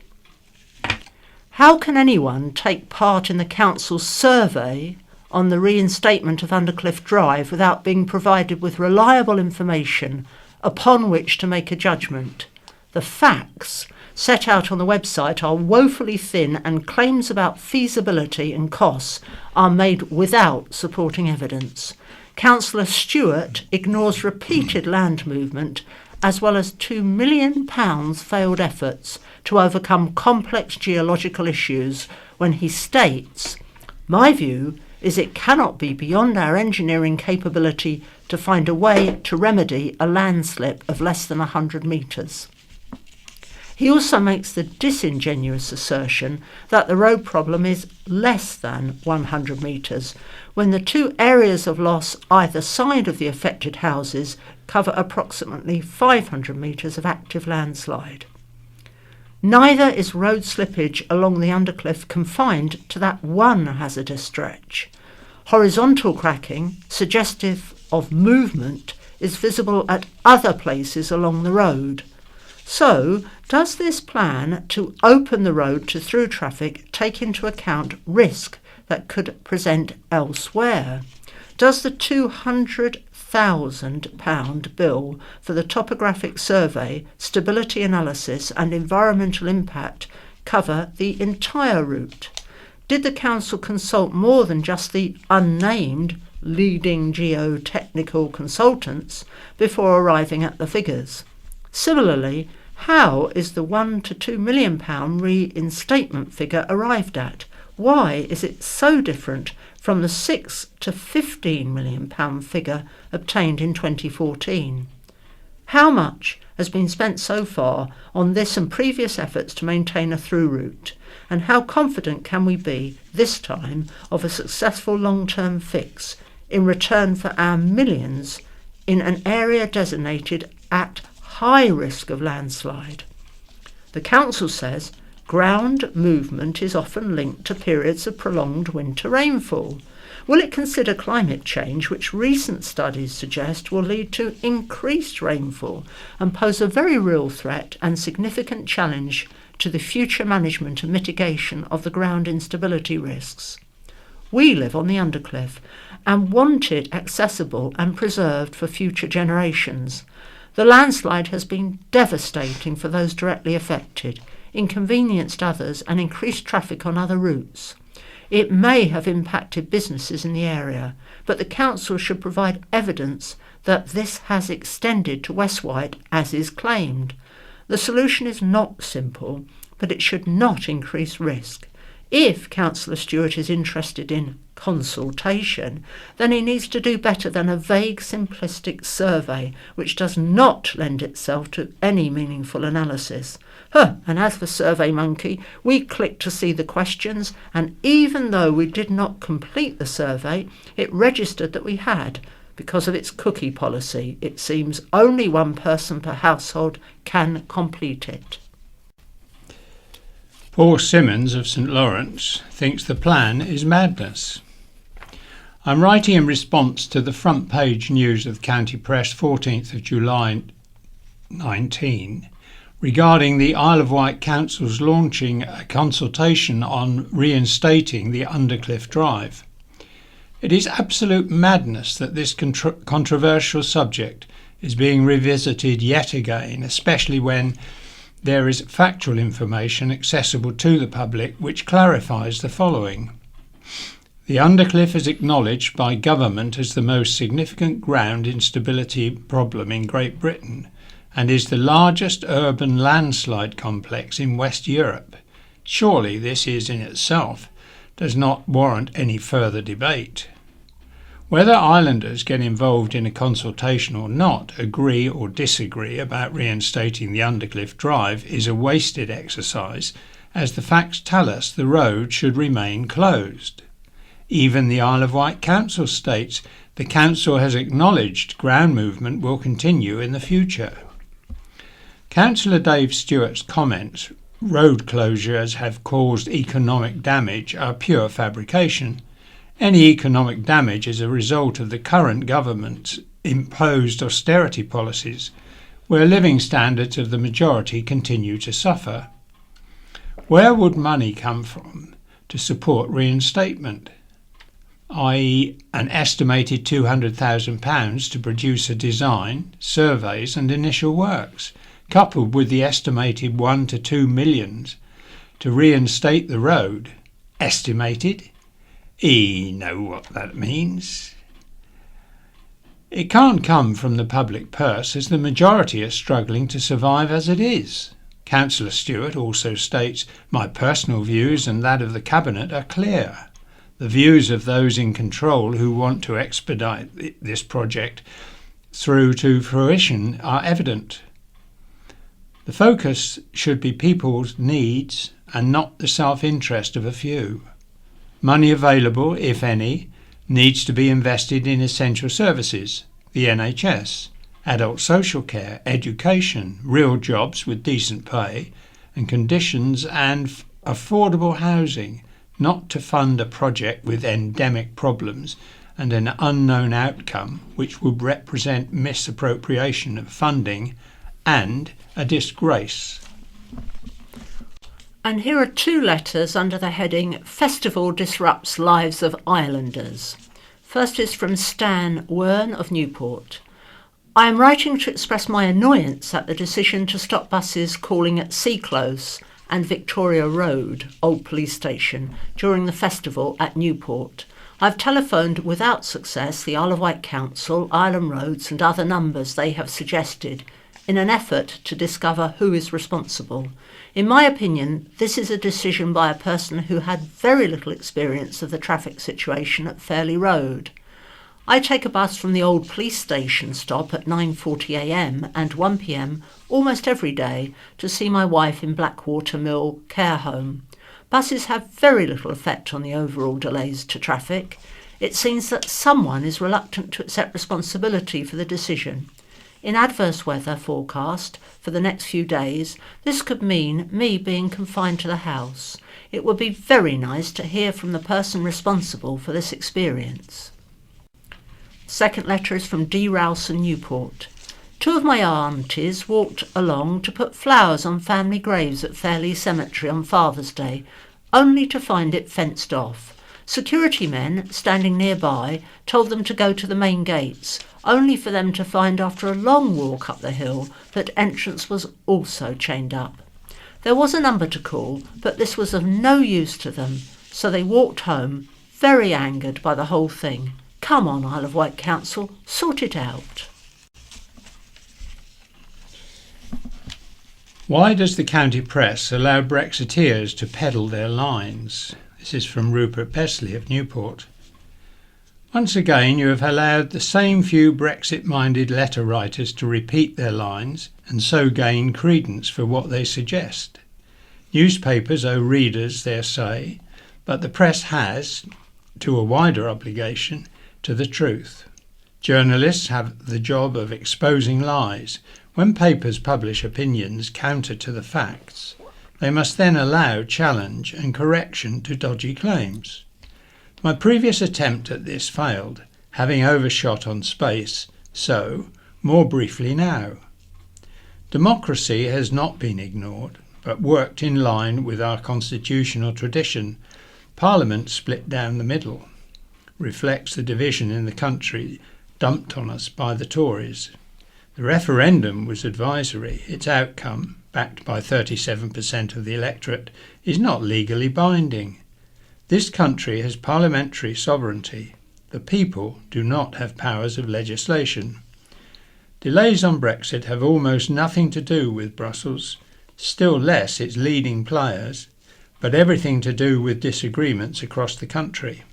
How can anyone take part in the council's survey on the reinstatement of Undercliff Drive without being provided with reliable information upon which to make a judgment? The facts set out on the website are woefully thin, and claims about feasibility and costs are made without supporting evidence. Councillor Stewart ignores repeated land movement as well as £2 million failed efforts to overcome complex geological issues when he states, "My view is it cannot be beyond our engineering capability to find a way to remedy a landslip of less than 100 metres." He also makes the disingenuous assertion that the road problem is less than 100 metres, when the two areas of loss either side of the affected houses cover approximately 500 metres of active landslide. Neither is road slippage along the Undercliff confined to that one hazardous stretch. Horizontal cracking, suggestive of movement, is visible at other places along the road. So, does this plan to open the road to through traffic take into account risk that could present elsewhere? Does the £200,000 bill for the topographic survey, stability analysis and environmental impact cover the entire route? Did the council consult more than just the unnamed leading geotechnical consultants before arriving at the figures? Similarly, how is the £1 to £2 million reinstatement figure arrived at? Why is it so different from the £6 to £15 million figure obtained in 2014? How much has been spent so far on this and previous efforts to maintain a through route? And how confident can we be this time of a successful long-term fix in return for our millions in an area designated at high risk of landslide? The council says ground movement is often linked to periods of prolonged winter rainfall. Will it consider climate change, which recent studies suggest will lead to increased rainfall and pose a very real threat and significant challenge to the future management and mitigation of the ground instability risks? We live on the Undercliff and want it accessible and preserved for future generations. The landslide has been devastating for those directly affected, inconvenienced others and increased traffic on other routes. It may have impacted businesses in the area, but the council should provide evidence that this has extended to West Wight as is claimed. The solution is not simple, but it should not increase risk. If Councillor Stewart is interested in consultation, then he needs to do better than a vague, simplistic survey which does not lend itself to any meaningful analysis. And as for SurveyMonkey, we clicked to see the questions, and even though we did not complete the survey, it registered that we had. Because of its cookie policy, it seems only one person per household can complete it. Paul Simmons of St Lawrence thinks the plan is madness. I'm writing in response to the front page news of the County Press 14th of July 19 regarding the Isle of Wight Council's launching a consultation on reinstating the Undercliff Drive. It is absolute madness that this controversial subject is being revisited yet again, especially when there is factual information accessible to the public which clarifies the following. The Undercliff is acknowledged by government as the most significant ground instability problem in Great Britain and is the largest urban landslide complex in West Europe. Surely this in itself does not warrant any further debate. Whether islanders get involved in a consultation or not, agree or disagree about reinstating the Undercliff Drive is a wasted exercise, as the facts tell us the road should remain closed. Even the Isle of Wight Council states the council has acknowledged ground movement will continue in the future. Councillor Dave Stewart's comments, road closures have caused economic damage, are pure fabrication. Any economic damage is a result of the current government's imposed austerity policies, where living standards of the majority continue to suffer. Where would money come from to support reinstatement? i.e. an estimated £200,000 to produce a design, surveys and initial works, coupled with the estimated 1 to 2 million to reinstate the road. Estimated? You know what that means. It can't come from the public purse, as the majority are struggling to survive as it is. Councillor Stewart also states, "My personal views and that of the Cabinet are clear. The views of those in control who want to expedite this project through to fruition are evident. The focus should be people's needs and not the self-interest of a few. Money available, if any, needs to be invested in essential services, the NHS, adult social care, education, real jobs with decent pay and conditions, and affordable housing, not to fund a project with endemic problems and an unknown outcome which would represent misappropriation of funding and a disgrace." And here are 2 letters under the heading Festival Disrupts Lives of Islanders. First is from Stan Wern of Newport. I am writing to express my annoyance at the decision to stop buses calling at Sea Close and Victoria Road, Old Police Station, during the festival at Newport. I've telephoned without success the Isle of Wight Council, Island Roads and other numbers they have suggested in an effort to discover who is responsible. In my opinion, this is a decision by a person who had very little experience of the traffic situation at Fairley Road. I take a bus from the old police station stop at 9:40 a.m. and 1 p.m. almost every day to see my wife in Blackwater Mill Care Home. Buses have very little effect on the overall delays to traffic. It seems that someone is reluctant to accept responsibility for the decision. In adverse weather forecast for the next few days, this could mean me being confined to the house. It would be very nice to hear from the person responsible for this experience. Second letter is from D. Rowson, Newport. 2 of my aunties walked along to put flowers on family graves at Fairley Cemetery on Father's Day, only to find it fenced off. Security men standing nearby told them to go to the main gates, only for them to find after a long walk up the hill that entrance was also chained up. There was a number to call, but this was of no use to them, so they walked home, very angered by the whole thing. Come on, Isle of Wight Council, sort it out. Why does the county press allow Brexiteers to peddle their lines? This is from Rupert Besley of Newport. Once again, you have allowed the same few Brexit-minded letter writers to repeat their lines and so gain credence for what they suggest. Newspapers owe readers their say, but the press has, to a wider obligation, to the truth. Journalists have the job of exposing lies. When papers publish opinions counter to the facts, they must then allow challenge and correction to dodgy claims. My previous attempt at this failed, having overshot on space, so, more briefly now. Democracy has not been ignored, but worked in line with our constitutional tradition. Parliament split down the middle, reflects the division in the country dumped on us by the Tories. The referendum was advisory. Its outcome, backed by 37% of the electorate, is not legally binding. This country has parliamentary sovereignty. The people do not have powers of legislation. Delays on Brexit have almost nothing to do with Brussels, still less its leading players, but everything to do with disagreements across the country.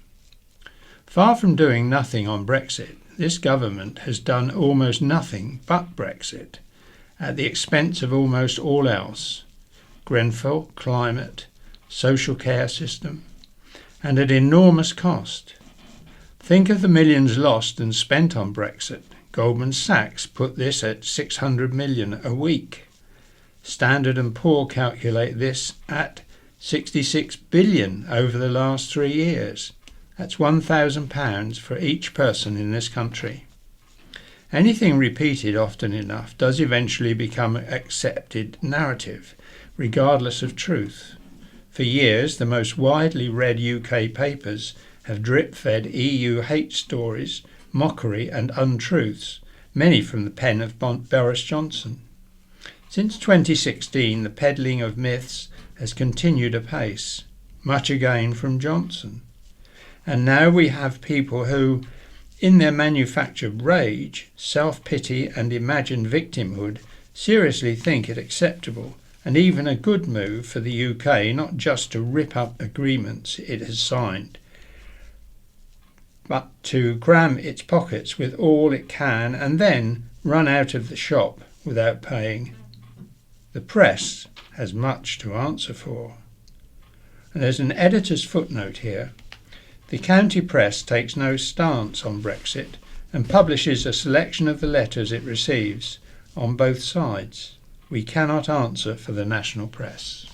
Far from doing nothing on Brexit, this government has done almost nothing but Brexit, at the expense of almost all else: Grenfell, climate, social care system, and at enormous cost. Think of the millions lost and spent on Brexit. Goldman Sachs put this at 600 million a week. Standard & Poor calculate this at 66 billion over the last 3 years. That's £1,000 for each person in this country. Anything repeated often enough does eventually become an accepted narrative, regardless of truth. For years, the most widely read UK papers have drip-fed EU hate stories, mockery and untruths, many from the pen of Boris Johnson. Since 2016, the peddling of myths has continued apace, much again from Johnson. And now we have people who, in their manufactured rage, self-pity and imagined victimhood, seriously think it acceptable and even a good move for the UK not just to rip up agreements it has signed, but to cram its pockets with all it can and then run out of the shop without paying. The press has much to answer for. And there's an editor's footnote here. The county press takes no stance on Brexit and publishes a selection of the letters it receives on both sides. We cannot answer for the national press.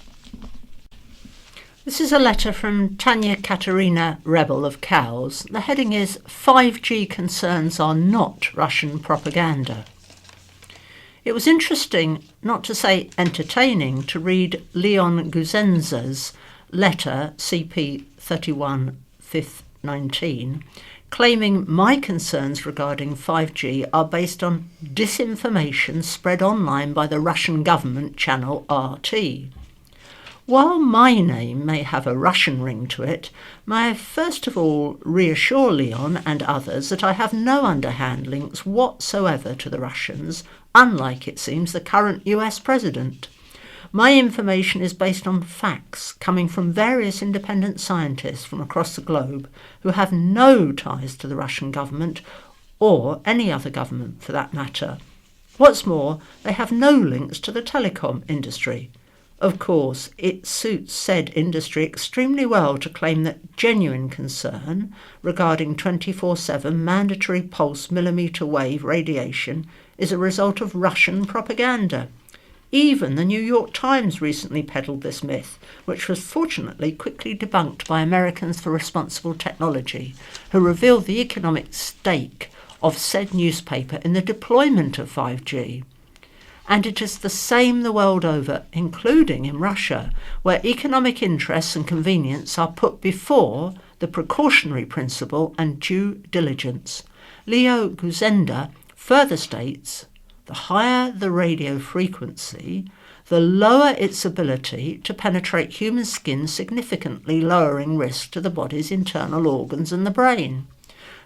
This is a letter from Tanya Katerina Rebel of Cowes. The heading is 5G concerns are not Russian propaganda. It was interesting, not to say entertaining, to read Leon Guzenza's letter CP 31 5th 19, claiming my concerns regarding 5G are based on disinformation spread online by the Russian government channel RT. While my name may have a Russian ring to it, may I first of all reassure Leon and others that I have no underhand links whatsoever to the Russians, unlike, it seems, the current US president. My information is based on facts coming from various independent scientists from across the globe who have no ties to the Russian government or any other government for that matter. What's more, they have no links to the telecom industry. Of course, it suits said industry extremely well to claim that genuine concern regarding 24/7 mandatory pulse millimetre wave radiation is a result of Russian propaganda. Even the New York Times recently peddled this myth, which was fortunately quickly debunked by Americans for Responsible Technology, who revealed the economic stake of said newspaper in the deployment of 5G. And it is the same the world over, including in Russia, where economic interests and convenience are put before the precautionary principle and due diligence. Leo Guzenda further states, the higher the radio frequency, the lower its ability to penetrate human skin, significantly lowering risk to the body's internal organs and the brain.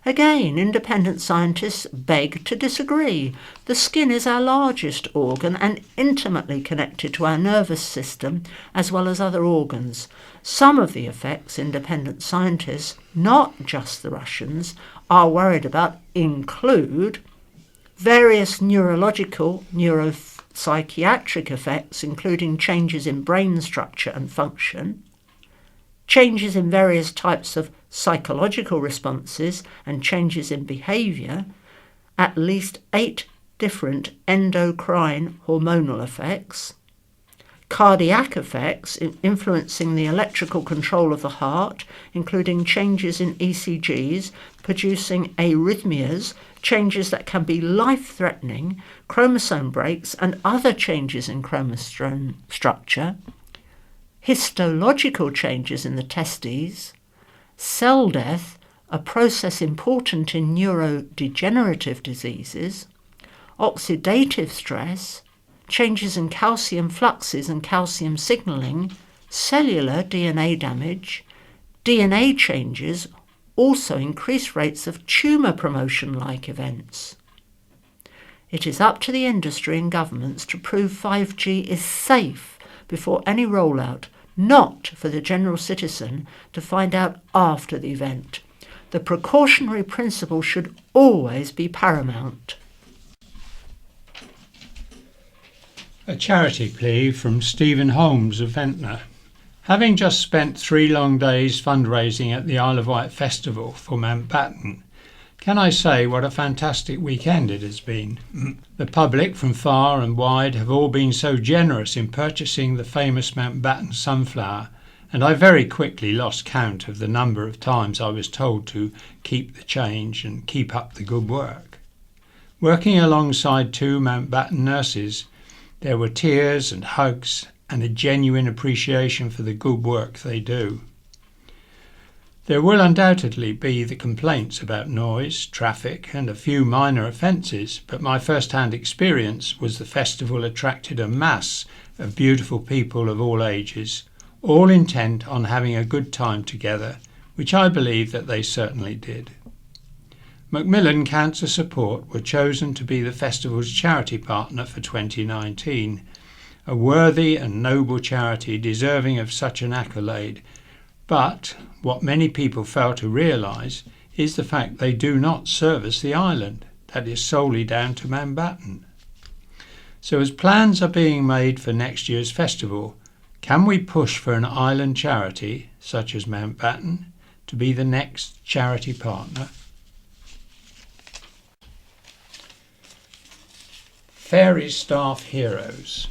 Again, independent scientists beg to disagree. The skin is our largest organ and intimately connected to our nervous system as well as other organs. Some of the effects independent scientists, not just the Russians, are worried about include various neurological, neuropsychiatric effects, including changes in brain structure and function, changes in various types of psychological responses and changes in behaviour, at least 8 different endocrine hormonal effects, cardiac effects influencing the electrical control of the heart, including changes in ECGs, producing arrhythmias, changes that can be life-threatening, chromosome breaks and other changes in chromosome structure, histological changes in the testes, cell death, a process important in neurodegenerative diseases, oxidative stress, changes in calcium fluxes and calcium signalling, cellular DNA damage, DNA changes also increase rates of tumour promotion-like events. It is up to the industry and governments to prove 5G is safe before any rollout, not for the general citizen to find out after the event. The precautionary principle should always be paramount. A charity plea from Stephen Holmes of Ventnor. Having just spent 3 long days fundraising at the Isle of Wight Festival for Mountbatten, can I say what a fantastic weekend it has been? The public from far and wide have all been so generous in purchasing the famous Mountbatten sunflower, and I very quickly lost count of the number of times I was told to keep the change and keep up the good work. Working alongside 2 Mountbatten nurses, there were tears and hugs and a genuine appreciation for the good work they do. There will undoubtedly be the complaints about noise, traffic and a few minor offences, but my first-hand experience was the festival attracted a mass of beautiful people of all ages, all intent on having a good time together, which I believe that they certainly did. Macmillan Cancer Support were chosen to be the festival's charity partner for 2019, a worthy and noble charity deserving of such an accolade. But what many people fail to realise is the fact they do not service the island. That is solely down to Mountbatten. So as plans are being made for next year's festival, can we push for an island charity, such as Mountbatten, to be the next charity partner? Fairy Staff Heroes.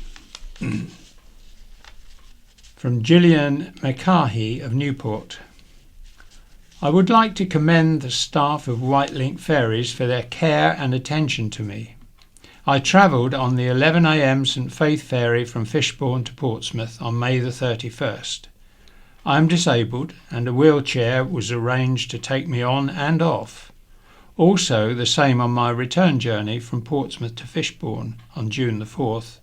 From Gillian McCarthy of Newport. I would like to commend the staff of Wightlink Ferries for their care and attention to me. I travelled on the 11 a.m. St Faith ferry from Fishbourne to Portsmouth on May the 31st. I am disabled and a wheelchair was arranged to take me on and off. Also the same on my return journey from Portsmouth to Fishbourne on June the 4th.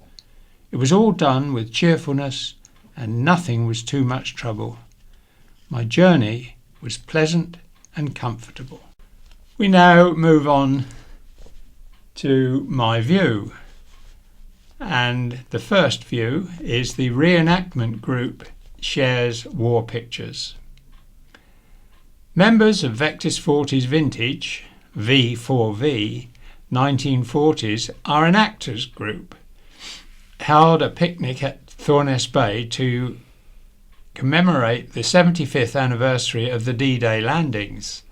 It was all done with cheerfulness and nothing was too much trouble. My journey was pleasant and comfortable. We now move on to my view, and the first view is the reenactment group shares war pictures. Members of Vectis 40's vintage, V4V, 1940s are an actors group, held a picnic at Thorness Bay to commemorate the 75th anniversary of the D-Day landings.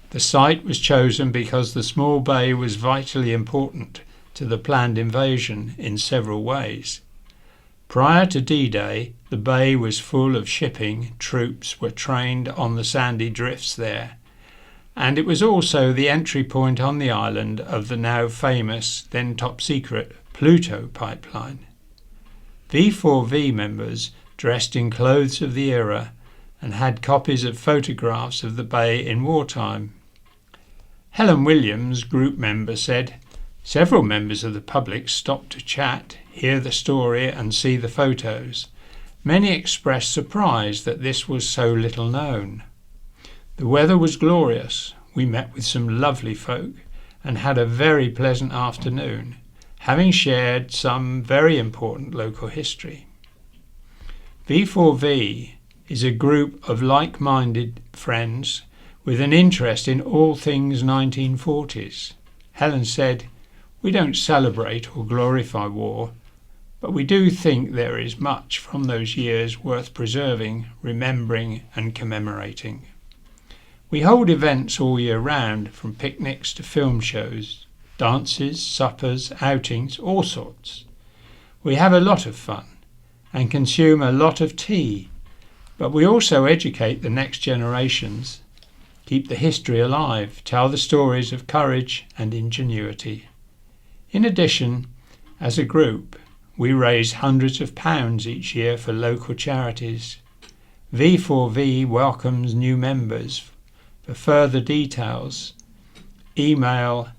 The site was chosen because the small bay was vitally important to the planned invasion in several ways. Prior to D-Day, the bay was full of shipping. Troops were trained on the sandy drifts there, and it was also the entry point on the island of the now famous, then top secret, Pluto pipeline. V4V members dressed in clothes of the era and had copies of photographs of the bay in wartime. Helen Williams, group member, said, "Several members of the public stopped to chat, hear the story and see the photos. Many expressed surprise that this was so little known. The weather was glorious, we met with some lovely folk and had a very pleasant afternoon, having shared some very important local history. V4V is a group of like-minded friends with an interest in all things 1940s. Helen said, "We don't celebrate or glorify war, but we do think there is much from those years worth preserving, remembering and commemorating. We hold events all year round, from picnics to film shows, dances, suppers, outings, all sorts. We have a lot of fun and consume a lot of tea, but we also educate the next generations, keep the history alive, tell the stories of courage and ingenuity. In addition, as a group, we raise hundreds of pounds each year for local charities. V4V welcomes new members. For further details, email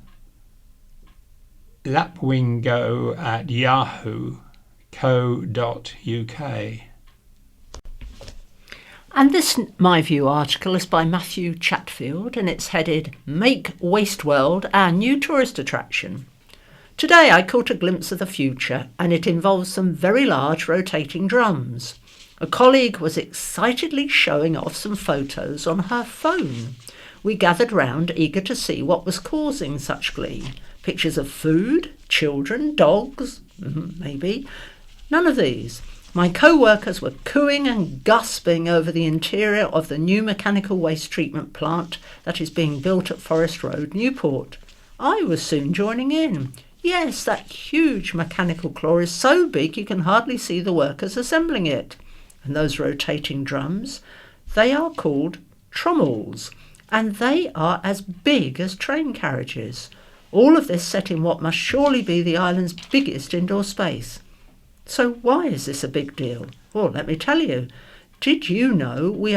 lapwingo@yahoo.co.uk. And this My View article is by Matthew Chatfield, and it's headed "Make Waste World Our New Tourist Attraction." Today I caught a glimpse of the future, and it involves some very large rotating drums. A colleague was excitedly showing off some photos on her phone. We gathered round, eager to see what was causing such glee. Pictures of food, children, dogs, maybe. None of these. My co-workers were cooing and gasping over the interior of the new mechanical waste treatment plant that is being built at Forest Road, Newport. I was soon joining in. Yes, that huge mechanical claw is so big you can hardly see the workers assembling it. And those rotating drums, they are called trommels, and they are as big as train carriages. All of this set in what must surely be the island's biggest indoor space. So why is this a big deal? Well, let me tell you. Did you know we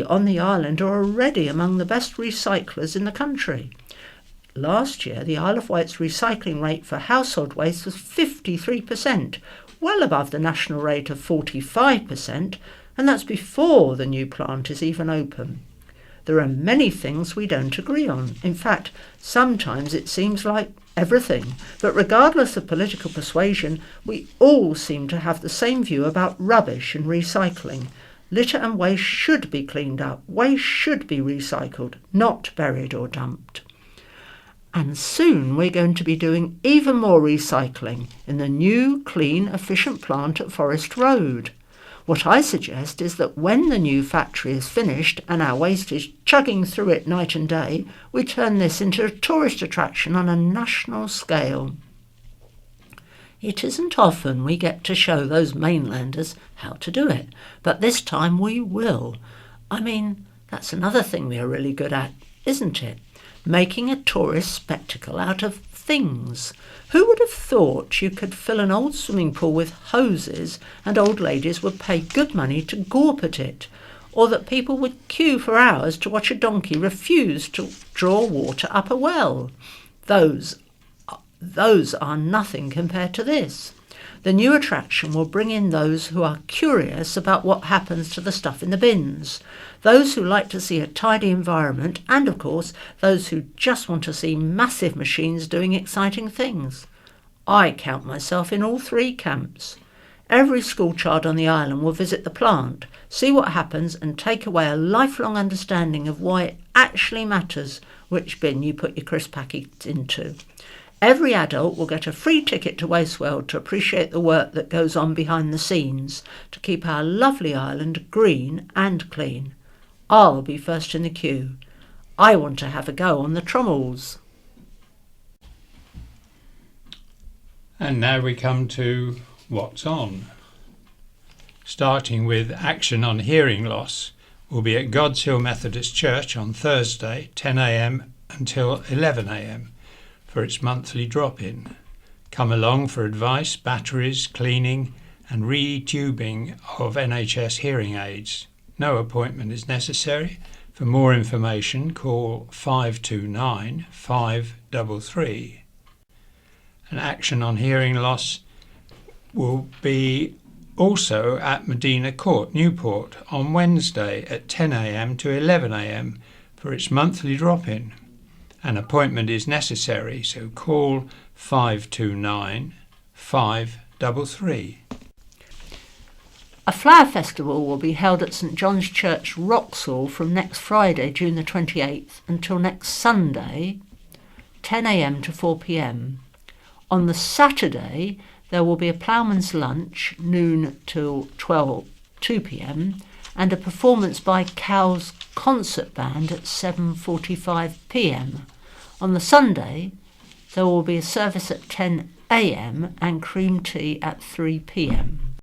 on the island are already among the best recyclers in the country? Last year, the Isle of Wight's recycling rate for household waste was 53%, well above the national rate of 45%, and that's before the new plant is even open. There are many things we don't agree on. In fact, sometimes it seems like everything. But regardless of political persuasion, we all seem to have the same view about rubbish and recycling. Litter and waste should be cleaned up. Waste should be recycled, not buried or dumped. And soon we're going to be doing even more recycling in the new, clean, efficient plant at Forest Road. What I suggest is that when the new factory is finished and our waste is chugging through it night and day, we turn this into a tourist attraction on a national scale. It isn't often we get to show those mainlanders how to do it, but this time we will. I mean, that's another thing we are really good at, isn't it? Making a tourist spectacle out of things. Who would have thought you could fill an old swimming pool with hoses and old ladies would pay good money to gawp at it, or that people would queue for hours to watch a donkey refuse to draw water up a well? Those are nothing compared to this. The new attraction will bring in those who are curious about what happens to the stuff in the bins, those who like to see a tidy environment, and of course those who just want to see massive machines doing exciting things. I count myself in all three camps. Every schoolchild on the island will visit the plant, see what happens and take away a lifelong understanding of why it actually matters which bin you put your crisp packets into. Every adult will get a free ticket to Waste World to appreciate the work that goes on behind the scenes to keep our lovely island green and clean. I'll be first in the queue. I want to have a go on the trommels. And now we come to what's on. Starting with Action on Hearing Loss will be at God's Hill Methodist Church on Thursday, 10 a.m. until 11 a.m. for its monthly drop-in. Come along for advice, batteries, cleaning and re-tubing of NHS hearing aids. No appointment is necessary. For more information, call 529 533. An Action on Hearing Loss will be also at Medina Court, Newport, on Wednesday at 10 a.m. to 11 a.m. for its monthly drop-in. An appointment is necessary, so call 529 533. A flower festival will be held at St John's Church, Wroxall, from next Friday, June the 28th, until next Sunday, 10 a.m. to 4 p.m. On the Saturday, there will be a ploughman's lunch, noon till 2 p.m, and a performance by Cow's concert band at 7:45 p.m. On the Sunday, there will be a service at 10 a.m. and cream tea at 3 p.m.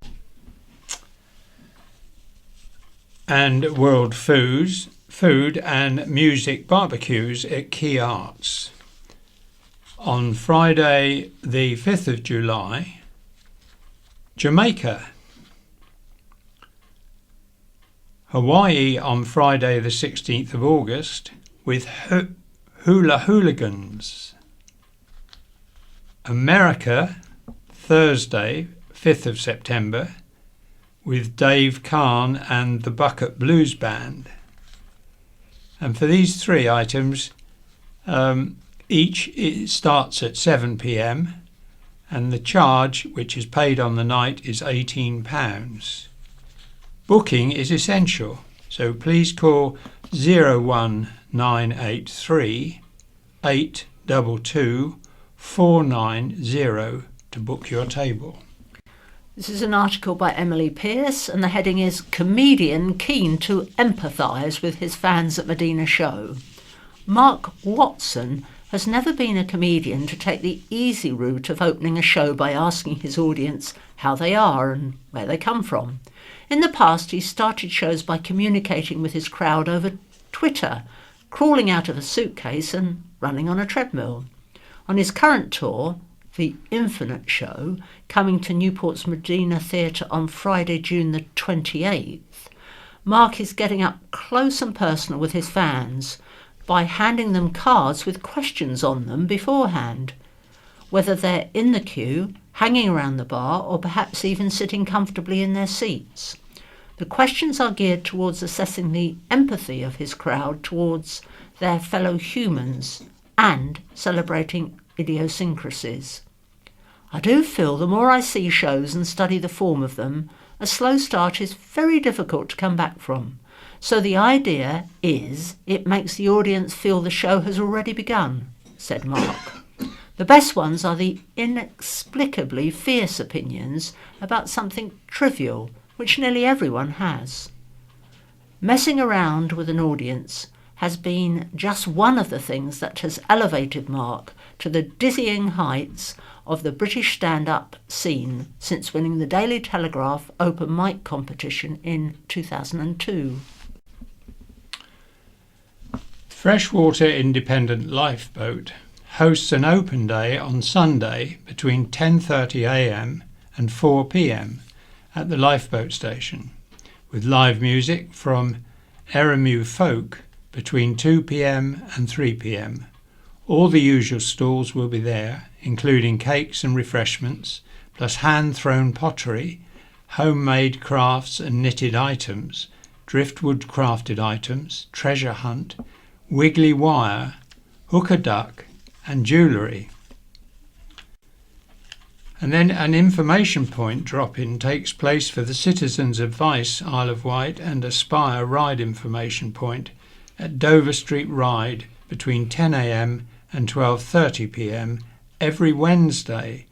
And World Food and Music barbecues at Key Arts. On Friday the 5th of July, Jamaica. Hawaii on Friday the 16th of August with Hula Hooligans. America, Thursday 5th of September, with Dave Kahn and the Bucket Blues Band. And for these three items, each it starts at 7 p.m, and the charge, which is paid on the night, is £18. Booking is essential, so please call 01983 822 490 to book your table. This is an article by Emily Pearce, and the heading is Comedian Keen to Empathise with His Fans at Medina Show. Mark Watson has never been a comedian to take the easy route of opening a show by asking his audience how they are and where they come from. In the past, he started shows by communicating with his crowd over Twitter, crawling out of a suitcase and running on a treadmill. On his current tour, The Infinite Show, coming to Newport's Medina Theatre on Friday, June the 28th, Mark is getting up close and personal with his fans by handing them cards with questions on them beforehand, whether they're in the queue, hanging around the bar, or perhaps even sitting comfortably in their seats. The questions are geared towards assessing the empathy of his crowd towards their fellow humans and celebrating idiosyncrasies. I do feel the more I see shows and study the form of them, a slow start is very difficult to come back from. So the idea is it makes the audience feel the show has already begun, said Mark. The best ones are the inexplicably fierce opinions about something trivial, which nearly everyone has. Messing around with an audience has been just one of the things that has elevated Mark to the dizzying heights of the British stand-up scene since winning the Daily Telegraph open mic competition in 2002. Freshwater Independent Lifeboat hosts an open day on Sunday between 10:30 a.m. and 4 p.m. at the lifeboat station, with live music from Eramu Folk between 2 p.m. and 3 p.m. All the usual stalls will be there, including cakes and refreshments, plus hand-thrown pottery, homemade crafts and knitted items, driftwood crafted items, treasure hunt, wiggly wire, hooker duck and jewellery. And then an information point drop-in takes place for the Citizens Advice Isle of Wight and Aspire Ride information point at Dover Street Ride between 10 a.m. and 12:30 p.m. every Wednesday.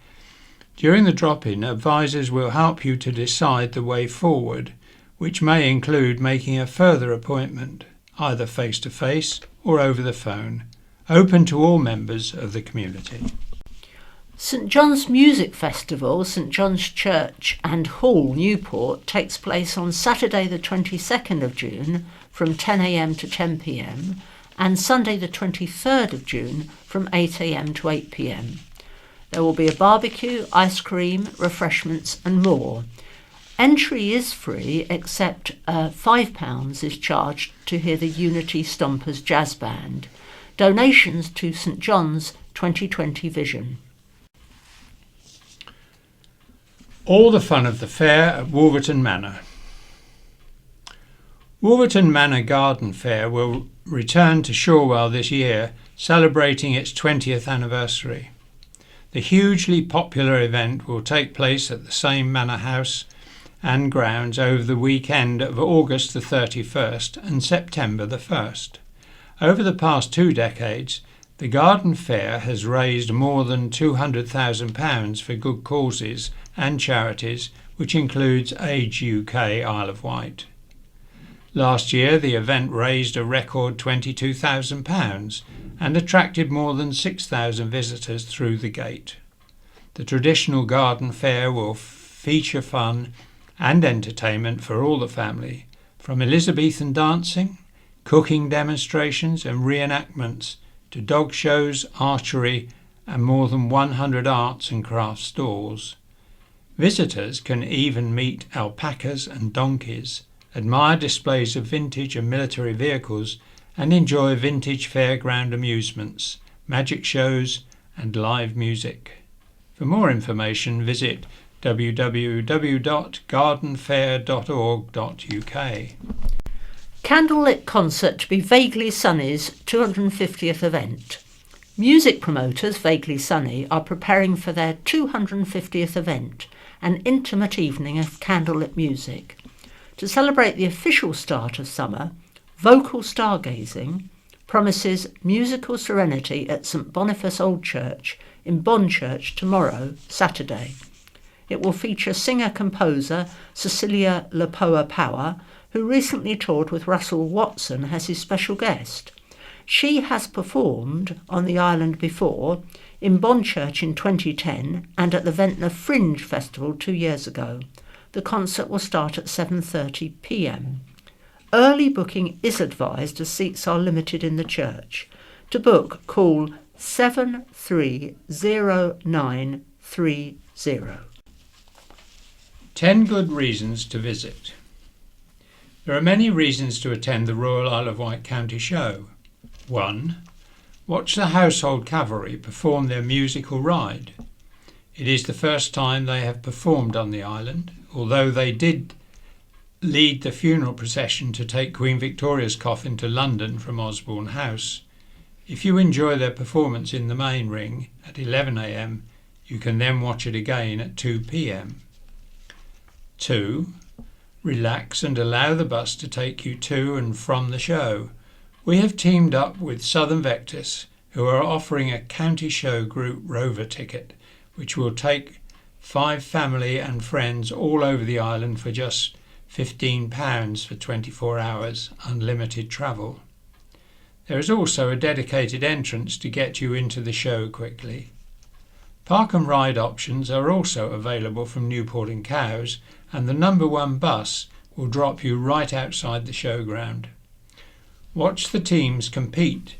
During the drop-in, advisors will help you to decide the way forward, which may include making a further appointment, either face-to-face or over the phone, open to all members of the community. St John's Music Festival, St John's Church and Hall, Newport, takes place on Saturday the 22nd of June from 10 a.m. to 10 p.m. and Sunday the 23rd of June from 8 a.m. to 8 p.m. There will be a barbecue, ice cream, refreshments and more. Entry is free except £5 is charged to hear the Unity Stompers Jazz Band. Donations to St John's 2020 Vision. All the fun of the fair at Wolverton Manor. Wolverton Manor Garden Fair will return to Shorewell this year, celebrating its 20th anniversary. The hugely popular event will take place at the same manor house and grounds over the weekend of August the 31st and September the 1st. Over the past 2 decades, the Garden Fair has raised more than £200,000 for good causes and charities, which includes Age UK Isle of Wight. Last year, the event raised a record £22,000 and attracted more than 6,000 visitors through the gate. The traditional garden fair will feature fun and entertainment for all the family, from Elizabethan dancing, cooking demonstrations and reenactments to dog shows, archery and more than 100 arts and crafts stalls. Visitors can even meet alpacas and donkeys, admire displays of vintage and military vehicles and enjoy vintage fairground amusements, magic shows and live music. For more information, visit www.gardenfair.org.uk. Candlelit concert to be Vaguely Sunny's 250th event. Music promoters Vaguely Sunny are preparing for their 250th event, an intimate evening of candlelit music. To celebrate the official start of summer, vocal stargazing promises musical serenity at St Boniface Old Church in Bonchurch tomorrow, Saturday. It will feature singer-composer Cecilia Lapoa Power, who recently toured with Russell Watson as his special guest. She has performed on the island before, in Bonchurch in 2010 and at the Ventnor Fringe Festival 2 years ago. The concert will start at 7:30 p.m. Early booking is advised as seats are limited in the church. To book, call 730930. 10 good reasons to visit. There are many reasons to attend the Royal Isle of Wight County Show. 1. Watch the Household Cavalry perform their musical ride. It is the first time they have performed on the island, although they did lead the funeral procession to take Queen Victoria's coffin to London from Osborne House. If you enjoy their performance in the main ring at 11 a.m, you can then watch it again at 2 p.m. 2. Relax and allow the bus to take you to and from the show. We have teamed up with Southern Vectis, who are offering a County Show Group Rover ticket, which will take 5 family and friends all over the island for just £15 for 24 hours, unlimited travel. There is also a dedicated entrance to get you into the show quickly. Park and ride options are also available from Newport and Cowes, and the number 1 bus will drop you right outside the showground. Watch the teams compete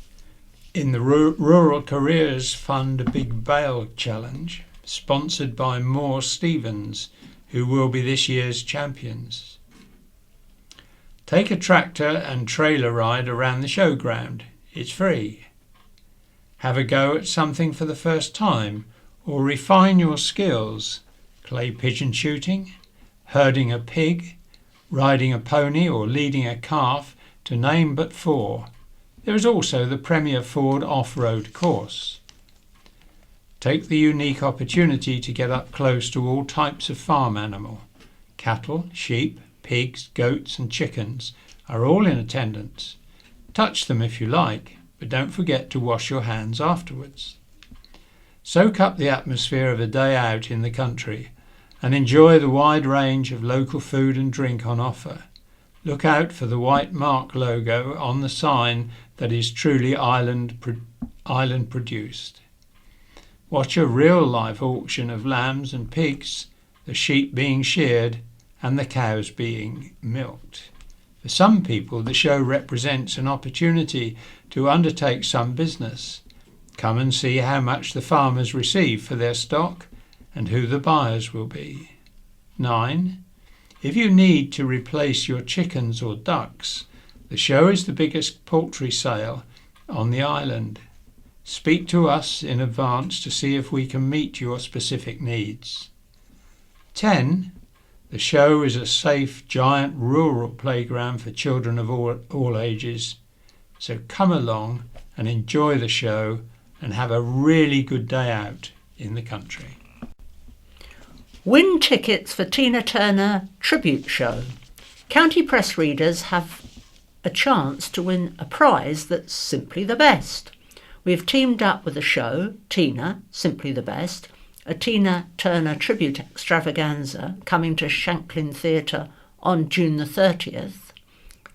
in the Rural Careers Fund Big Bale Challenge, sponsored by Moore Stevens, who will be this year's champions. Take a tractor and trailer ride around the showground. It's free. Have a go at something for the first time, or refine your skills: clay pigeon shooting, herding a pig, riding a pony or leading a calf, to name but 4. There is also the Premier Ford off-road course. Take the unique opportunity to get up close to all types of farm animal. Cattle, sheep, pigs, goats and chickens are all in attendance. Touch them if you like, but don't forget to wash your hands afterwards. Soak up the atmosphere of a day out in the country and enjoy the wide range of local food and drink on offer. Look out for the white mark logo on the sign that is truly island produced. Watch a real life auction of lambs and pigs, the sheep being sheared and the cows being milked. For some people, the show represents an opportunity to undertake some business. Come and see how much the farmers receive for their stock and who the buyers will be. 9. If you need to replace your chickens or ducks, the show is the biggest poultry sale on the island. Speak to us in advance to see if we can meet your specific needs. 10. The show is a safe, giant rural playground for children of all ages. So come along and enjoy the show and have a really good day out in the country. Win tickets for Tina Turner Tribute Show. County Press readers have a chance to win a prize that's simply the best. We have teamed up with the show, Tina, Simply the Best, a Tina Turner tribute extravaganza coming to Shanklin Theatre on June the 30th,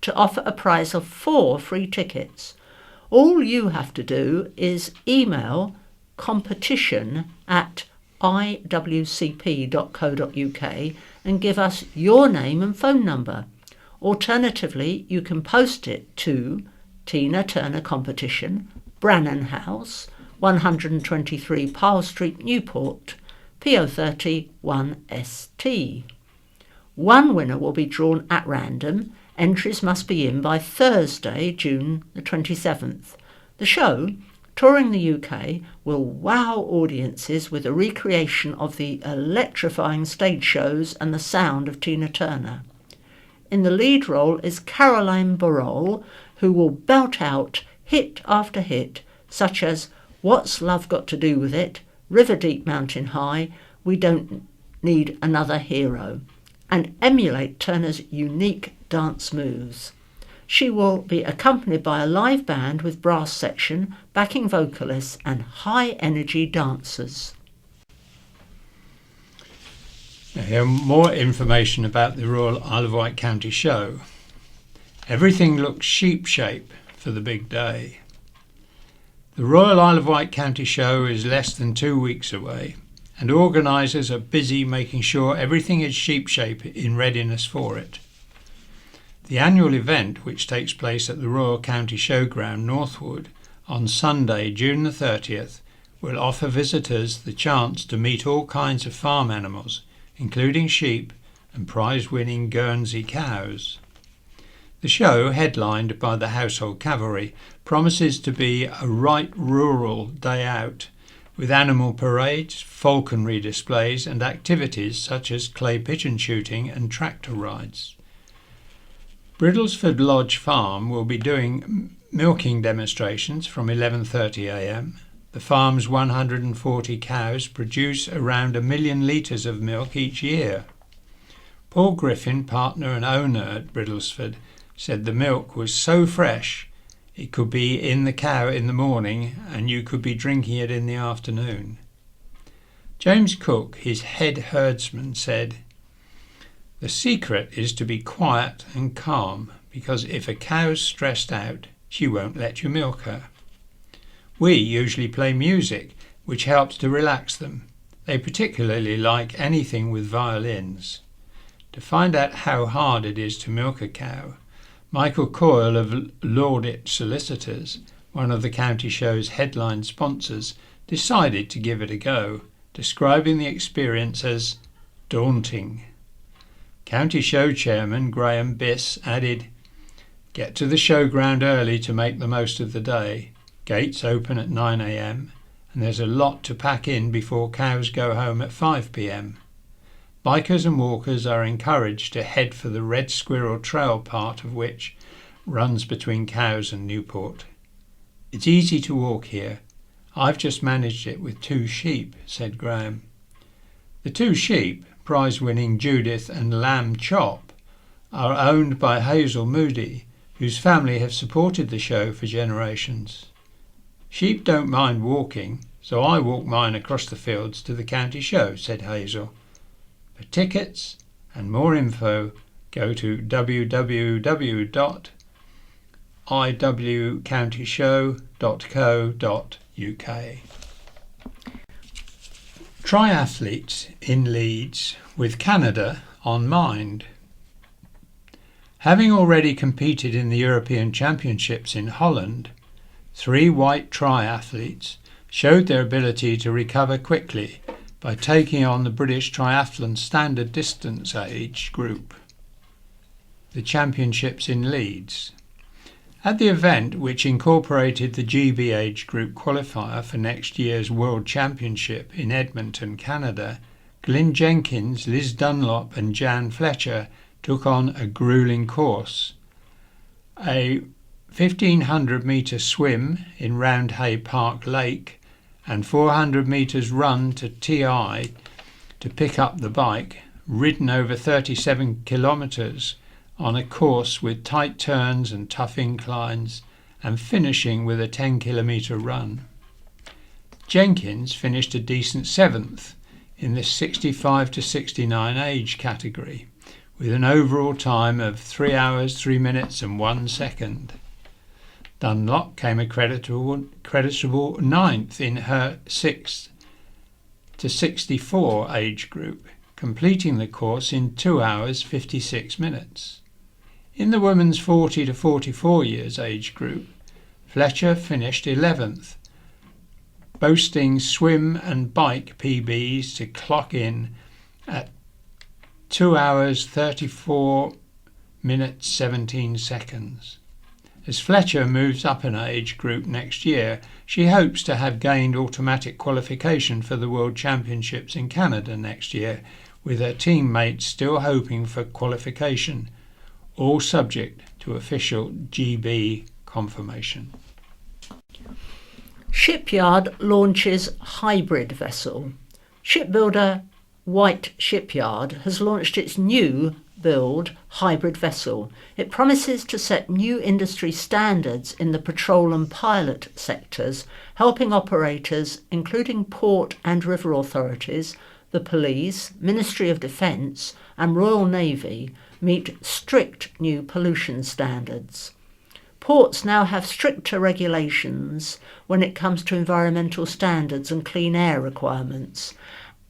to offer a prize of 4 free tickets. All you have to do is email competition@iwcp.co.uk and give us your name and phone number. Alternatively, you can post it to Tina Turner Competition, Brannan House, 123 Pyle Street, Newport, PO30 1ST. One winner will be drawn at random. Entries must be in by Thursday, June the 27th. The show, touring the UK, will wow audiences with a recreation of the electrifying stage shows and the sound of Tina Turner. In the lead role is Caroline Burrell, who will belt out hit after hit, such as What's Love Got to Do With It, River Deep Mountain High, We Don't Need Another Hero, and emulate Turner's unique dance moves. She will be accompanied by a live band with brass section, backing vocalists and high-energy dancers. Now, here more information about the Royal Isle of Wight County Show. Everything looks sheep-shape for the big day. The Royal Isle of Wight County Show is less than 2 weeks away, and organisers are busy making sure everything is sheep-shape in readiness for it. The annual event, which takes place at the Royal County Showground, Northwood, on Sunday, June the 30th, will offer visitors the chance to meet all kinds of farm animals, including sheep and prize-winning Guernsey cows. The show, headlined by the Household Cavalry, promises to be a right rural day out, with animal parades, falconry displays and activities such as clay pigeon shooting and tractor rides. Bridlesford Lodge Farm will be doing milking demonstrations from 11:30 a.m. The farm's 140 cows produce around 1 million litres of milk each year. Paul Griffin, partner and owner at Bridlesford, said the milk was so fresh it could be in the cow in the morning and you could be drinking it in the afternoon. James Cook, his head herdsman, said, "The secret is to be quiet and calm, because if a cow's stressed out, she won't let you milk her. We usually play music, which helps to relax them. They particularly like anything with violins." To find out how hard it is to milk a cow, Michael Coyle of Laudit Solicitors, one of the county show's headline sponsors, decided to give it a go, describing the experience as daunting. County Show Chairman Graham Biss added, "Get to the showground early to make the most of the day. Gates open at 9 a.m. and there's a lot to pack in before cows go home at 5 p.m. Bikers and walkers are encouraged to head for the Red Squirrel Trail, part of which runs between Cowes and Newport. It's easy to walk here. I've just managed it with 2 sheep," said Graham. The 2 sheep, prize-winning Judith and Lamb Chop, are owned by Hazel Moody, whose family have supported the show for generations. "Sheep don't mind walking, so I walk mine across the fields to the county show," said Hazel. For tickets and more info, go to www.iwcountyshow.co.uk. Triathletes in Leeds with Canada on mind. Having already competed in the European Championships in Holland, 3 Wight triathletes showed their ability to recover quickly by taking on the British Triathlon Standard Distance Age group. The Championships in Leeds. At the event, which incorporated the GB age group qualifier for next year's World Championship in Edmonton, Canada, Glyn Jenkins, Liz Dunlop and Jan Fletcher took on a gruelling course. A 1,500 metre swim in Roundhay Park Lake and 400 metres run to TI to pick up the bike, ridden over 37 kilometres on a course with tight turns and tough inclines, and finishing with a 10-kilometre run. Jenkins finished a decent 7th in the 65 to 69 age category, with an overall time of 3 hours, 3 minutes and 1 second. Dunlop came a creditable 9th in her 6 to 64 age group, completing the course in 2 hours 56 minutes. In the women's 40 to 44 years age group, Fletcher finished 11th, boasting swim and bike PBs to clock in at 2 hours 34 minutes 17 seconds. As Fletcher moves up an age group next year, she hopes to have gained automatic qualification for the World Championships in Canada next year, with her teammates still hoping for qualification, all subject to official GB confirmation. Shipyard launches hybrid vessel. Shipbuilder Wight Shipyard has launched its new build hybrid vessel. It promises to set new industry standards in the patrol and pilot sectors, helping operators, including port and river authorities, the police, Ministry of Defence and Royal Navy, meet strict new pollution standards. Ports now have stricter regulations when it comes to environmental standards and clean air requirements,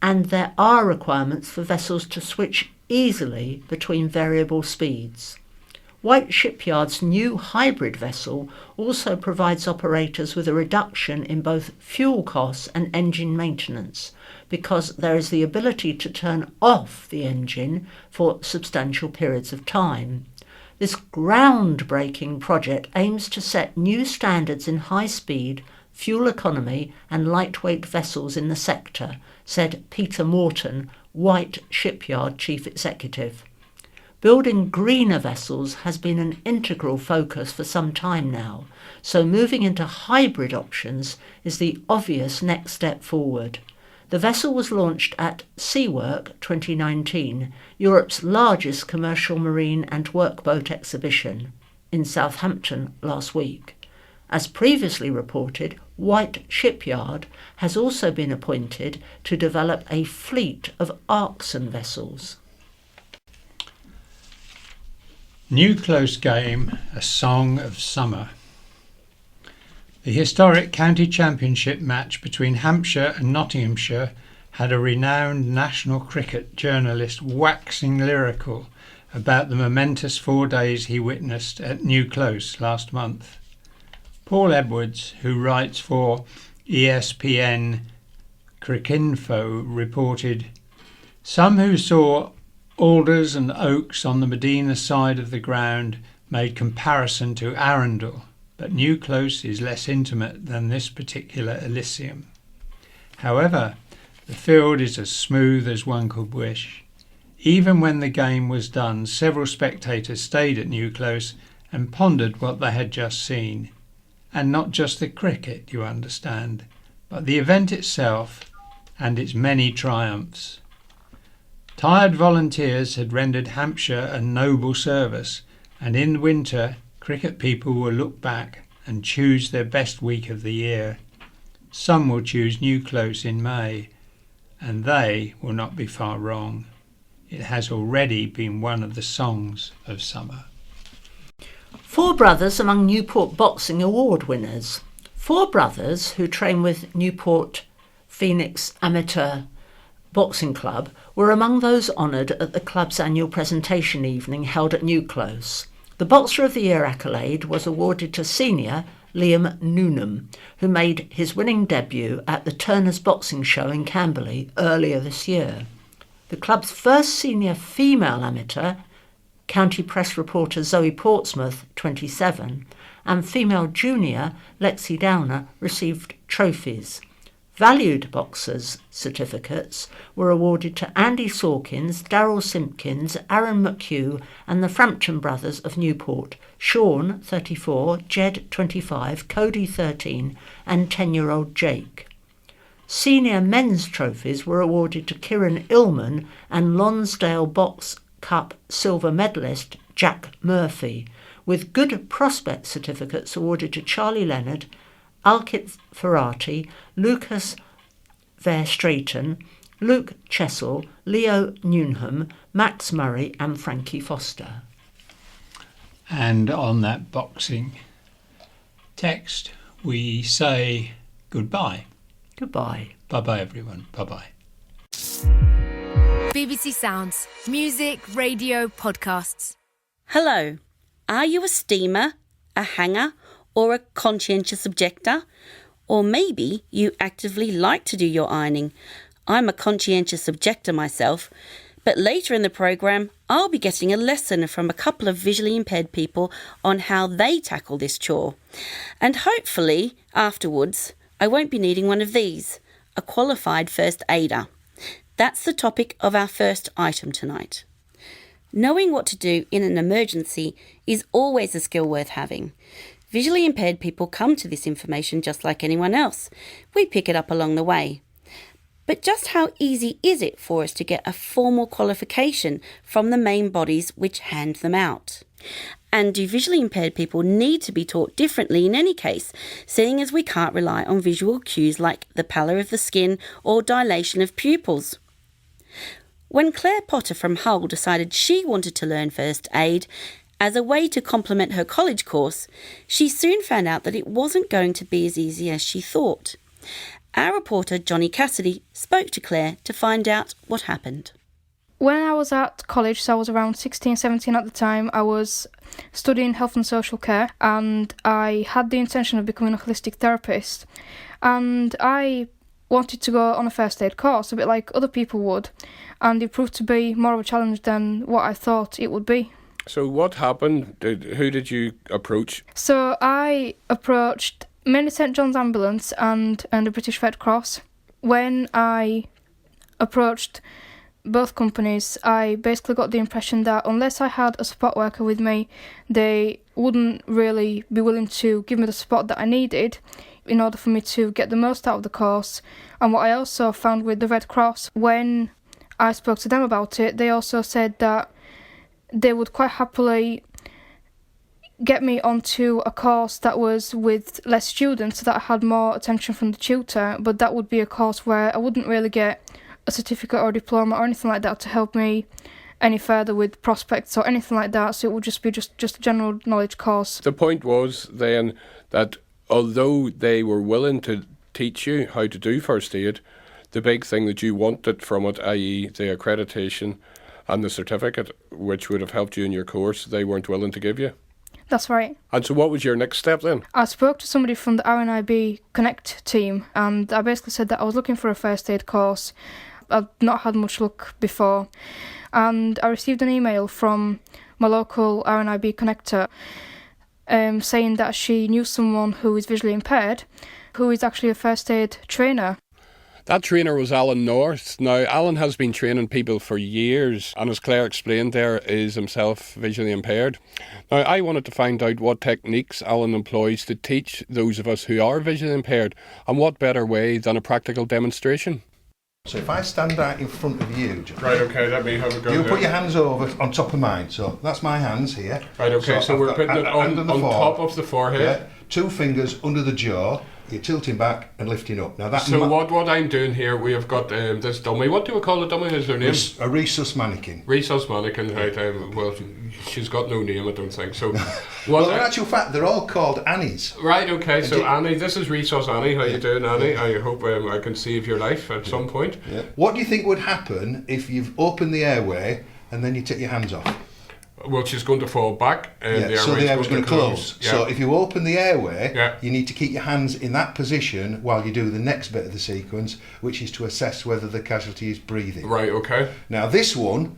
and there are requirements for vessels to switch easily between variable speeds. Wight Shipyard's new hybrid vessel also provides operators with a reduction in both fuel costs and engine maintenance, because there is the ability to turn off the engine for substantial periods of time. This groundbreaking project aims to set new standards in high-speed, fuel economy and lightweight vessels in the sector, said Peter Morton, Wight Shipyard Chief Executive. Building greener vessels has been an integral focus for some time now, so moving into hybrid options is the obvious next step forward. The vessel was launched at SeaWork 2019, Europe's largest commercial marine and workboat exhibition, in Southampton last week. As previously reported, Wight Shipyard has also been appointed to develop a fleet of Arxon vessels. New close game, a song of summer. The historic county championship match between Hampshire and Nottinghamshire had a renowned national cricket journalist waxing lyrical about the momentous 4 days he witnessed at New Close last month. Paul Edwards, who writes for ESPN Cricinfo, reported, "Some who saw alders and oaks on the Medina side of the ground made comparison to Arundel, but New Close is less intimate than this particular Elysium. However, the field is as smooth as one could wish. Even when the game was done, several spectators stayed at New Close and pondered what they had just seen. And not just the cricket, you understand, but the event itself and its many triumphs. Tired volunteers had rendered Hampshire a noble service, and in winter cricket people will look back and choose their best week of the year. Some will choose New Close in May, and they will not be far wrong. It has already been one of the songs of summer." 4 brothers among Newport Boxing Award winners. 4 brothers who train with Newport Phoenix Amateur Boxing Club were among those honoured at the club's annual presentation evening held at New Close. The Boxer of the Year accolade was awarded to senior Liam Newnham, who made his winning debut at the Turner's Boxing Show in Camberley earlier this year. The club's first senior female amateur, County Press reporter Zoe Portsmouth, 27, and female junior Lexi Downer received trophies. Valued Boxers certificates were awarded to Andy Sawkins, Darryl Simpkins, Aaron McHugh and the Frampton brothers of Newport, Sean, 34, Jed, 25, Cody, 13 and 10-year-old Jake. Senior men's trophies were awarded to Kieran Illman and Lonsdale Box Cup silver medalist Jack Murphy, with Good Prospect certificates awarded to Charlie Leonard, Alkit Ferrati, Lucas Verstraeten, Luke Chessel, Leo Newnham, Max Murray and Frankie Foster. And on that boxing text, we say goodbye. Goodbye. Bye-bye, everyone. Bye-bye. BBC Sounds. Music, radio, podcasts. Hello. Are you a steamer, a hanger, or a conscientious objector? Or maybe you actively like to do your ironing. I'm a conscientious objector myself, but later in the programme I'll be getting a lesson from a couple of visually impaired people on how they tackle this chore. And hopefully, afterwards, I won't be needing one of these, a qualified first aider. That's the topic of our first item tonight. Knowing what to do in an emergency is always a skill worth having. Visually impaired people come to this information just like anyone else. We pick it up along the way. But just how easy is it for us to get a formal qualification from the main bodies which hand them out? And do visually impaired people need to be taught differently in any case, seeing as we can't rely on visual cues like the pallor of the skin or dilation of pupils? When Claire Potter from Hull decided she wanted to learn first aid as a way to complement her college course, she soon found out that it wasn't going to be as easy as she thought. Our reporter Johnny Cassidy spoke to Claire to find out what happened. When I was at college, so I was around 16, 17 at the time, I was studying health and social care and I had the intention of becoming a holistic therapist. And I wanted to go on a first aid course, a bit like other people would, and it proved to be more of a challenge than what I thought it would be. So what happened? Who did you approach? So I approached mainly St John's Ambulance and the British Red Cross. When I approached both companies, I basically got the impression that unless I had a support worker with me, they wouldn't really be willing to give me the support that I needed in order for me to get the most out of the course. And what I also found with the Red Cross, when I spoke to them about it, they also said that they would quite happily get me onto a course that was with less students so that I had more attention from the tutor, but that would be a course where I wouldn't really get a certificate or diploma or anything like that to help me any further with prospects or anything like that, so it would just be just a general knowledge course. The point was then that although they were willing to teach you how to do first aid, the big thing that you wanted from it, i.e. the accreditation and the certificate, which would have helped you in your course, they weren't willing to give you. That's right. And so what was your next step then? I spoke to somebody from the RNIB Connect team and I basically said that I was looking for a first aid course. I'd not had much luck before. And I received an email from my local RNIB connector saying that she knew someone who is visually impaired, who is actually a first aid trainer. That trainer was Alan North. Now, Alan has been training people for years, and as Claire explained there, is himself visually impaired. Now, I wanted to find out what techniques Alan employs to teach those of us who are visually impaired, and what better way than a practical demonstration. So if I stand out in front of you, John, Right, okay, let me have a go. you put your hands over on top of mine. So that's my hands here. Right, okay, so I've we're got putting it hand on the top of the forehead. Yeah, 2 fingers under the jaw. You're tilting back and lifting up. Now that. So what I'm doing here, we have got this dummy. What do we call the dummy? Is her name? A rhesus mannequin. Rhesus mannequin, right? Well, she's got no name, I don't think. So, Well, in actual fact, they're all called Annies. Right, okay. So Annie, this is Rhesus Annie. How you doing, Annie? I hope I can save your life at some point. Yeah. What do you think would happen if you've opened the airway and then you take your hands off? Well, she's going to fall back and so the airway's going to close. Yeah. So if you open the airway, you need to keep your hands in that position while you do the next bit of the sequence, which is to assess whether the casualty is breathing. Right, okay. Now this one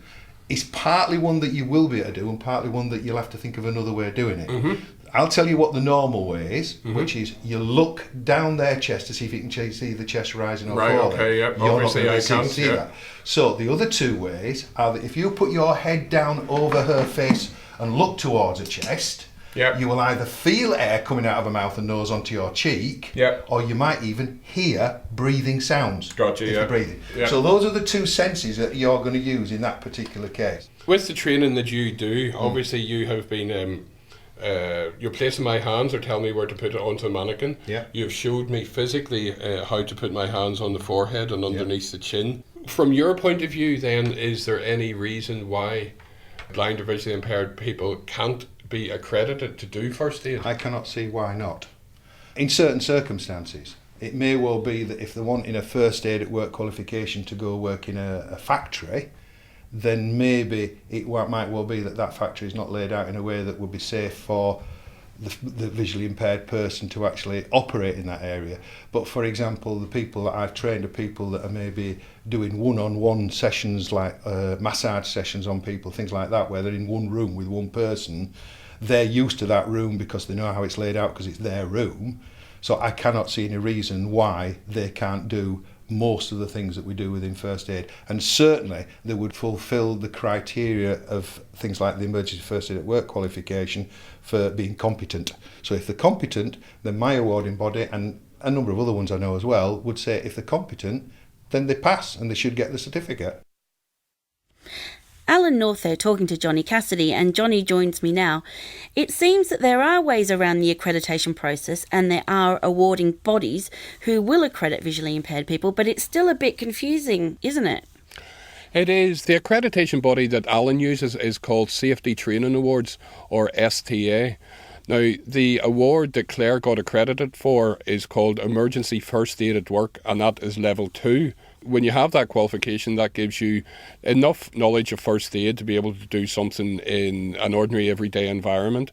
is partly one that you will be able to do and partly one that you'll have to think of another way of doing it. I'll tell you what the normal way is, which is you look down their chest to see if you can see the chest rising or falling. Okay, yeah. You're Obviously not I going to can't see that. So the other two ways are that if you put your head down over her face and look towards her chest, you will either feel air coming out of her mouth and nose onto your cheek, or you might even hear breathing sounds. Gotcha, if you're breathing. So those are the two senses that you're going to use in that particular case. With the training that you do, obviously you have been... you're placing my hands or tell me where to put it onto a mannequin. You've showed me physically how to put my hands on the forehead and underneath the chin. From your point of view then, is there any reason why blind or visually impaired people can't be accredited to do first aid? I cannot see why not. In certain circumstances, it may well be that if they're wanting a first aid at work qualification to go work in a factory, then maybe it might well be that that factory is not laid out in a way that would be safe for the visually impaired person to actually operate in that area. But for example, the people that I've trained are people that are maybe doing one-on-one sessions, like massage sessions on people, things like that, where they're in one room with one person. They're used to that room because they know how it's laid out because it's their room. So I cannot see any reason why they can't do most of the things that we do within first aid, and certainly they would fulfil the criteria of things like the emergency first aid at work qualification for being competent. So if they're competent, then my awarding body and a number of other ones I know as well would say if they're competent, then they pass and they should get the certificate. Alan North there talking to Johnny Cassidy, and Johnny joins me now. It seems that there are ways around the accreditation process and there are awarding bodies who will accredit visually impaired people, but it's still a bit confusing, isn't it? It is. The accreditation body that Alan uses is called Safety Training Awards, or STA. Now, the award that Claire got accredited for is called Emergency First Aid at Work, and that is level 2. When you have that qualification, that gives you enough knowledge of first aid to be able to do something in an ordinary everyday environment.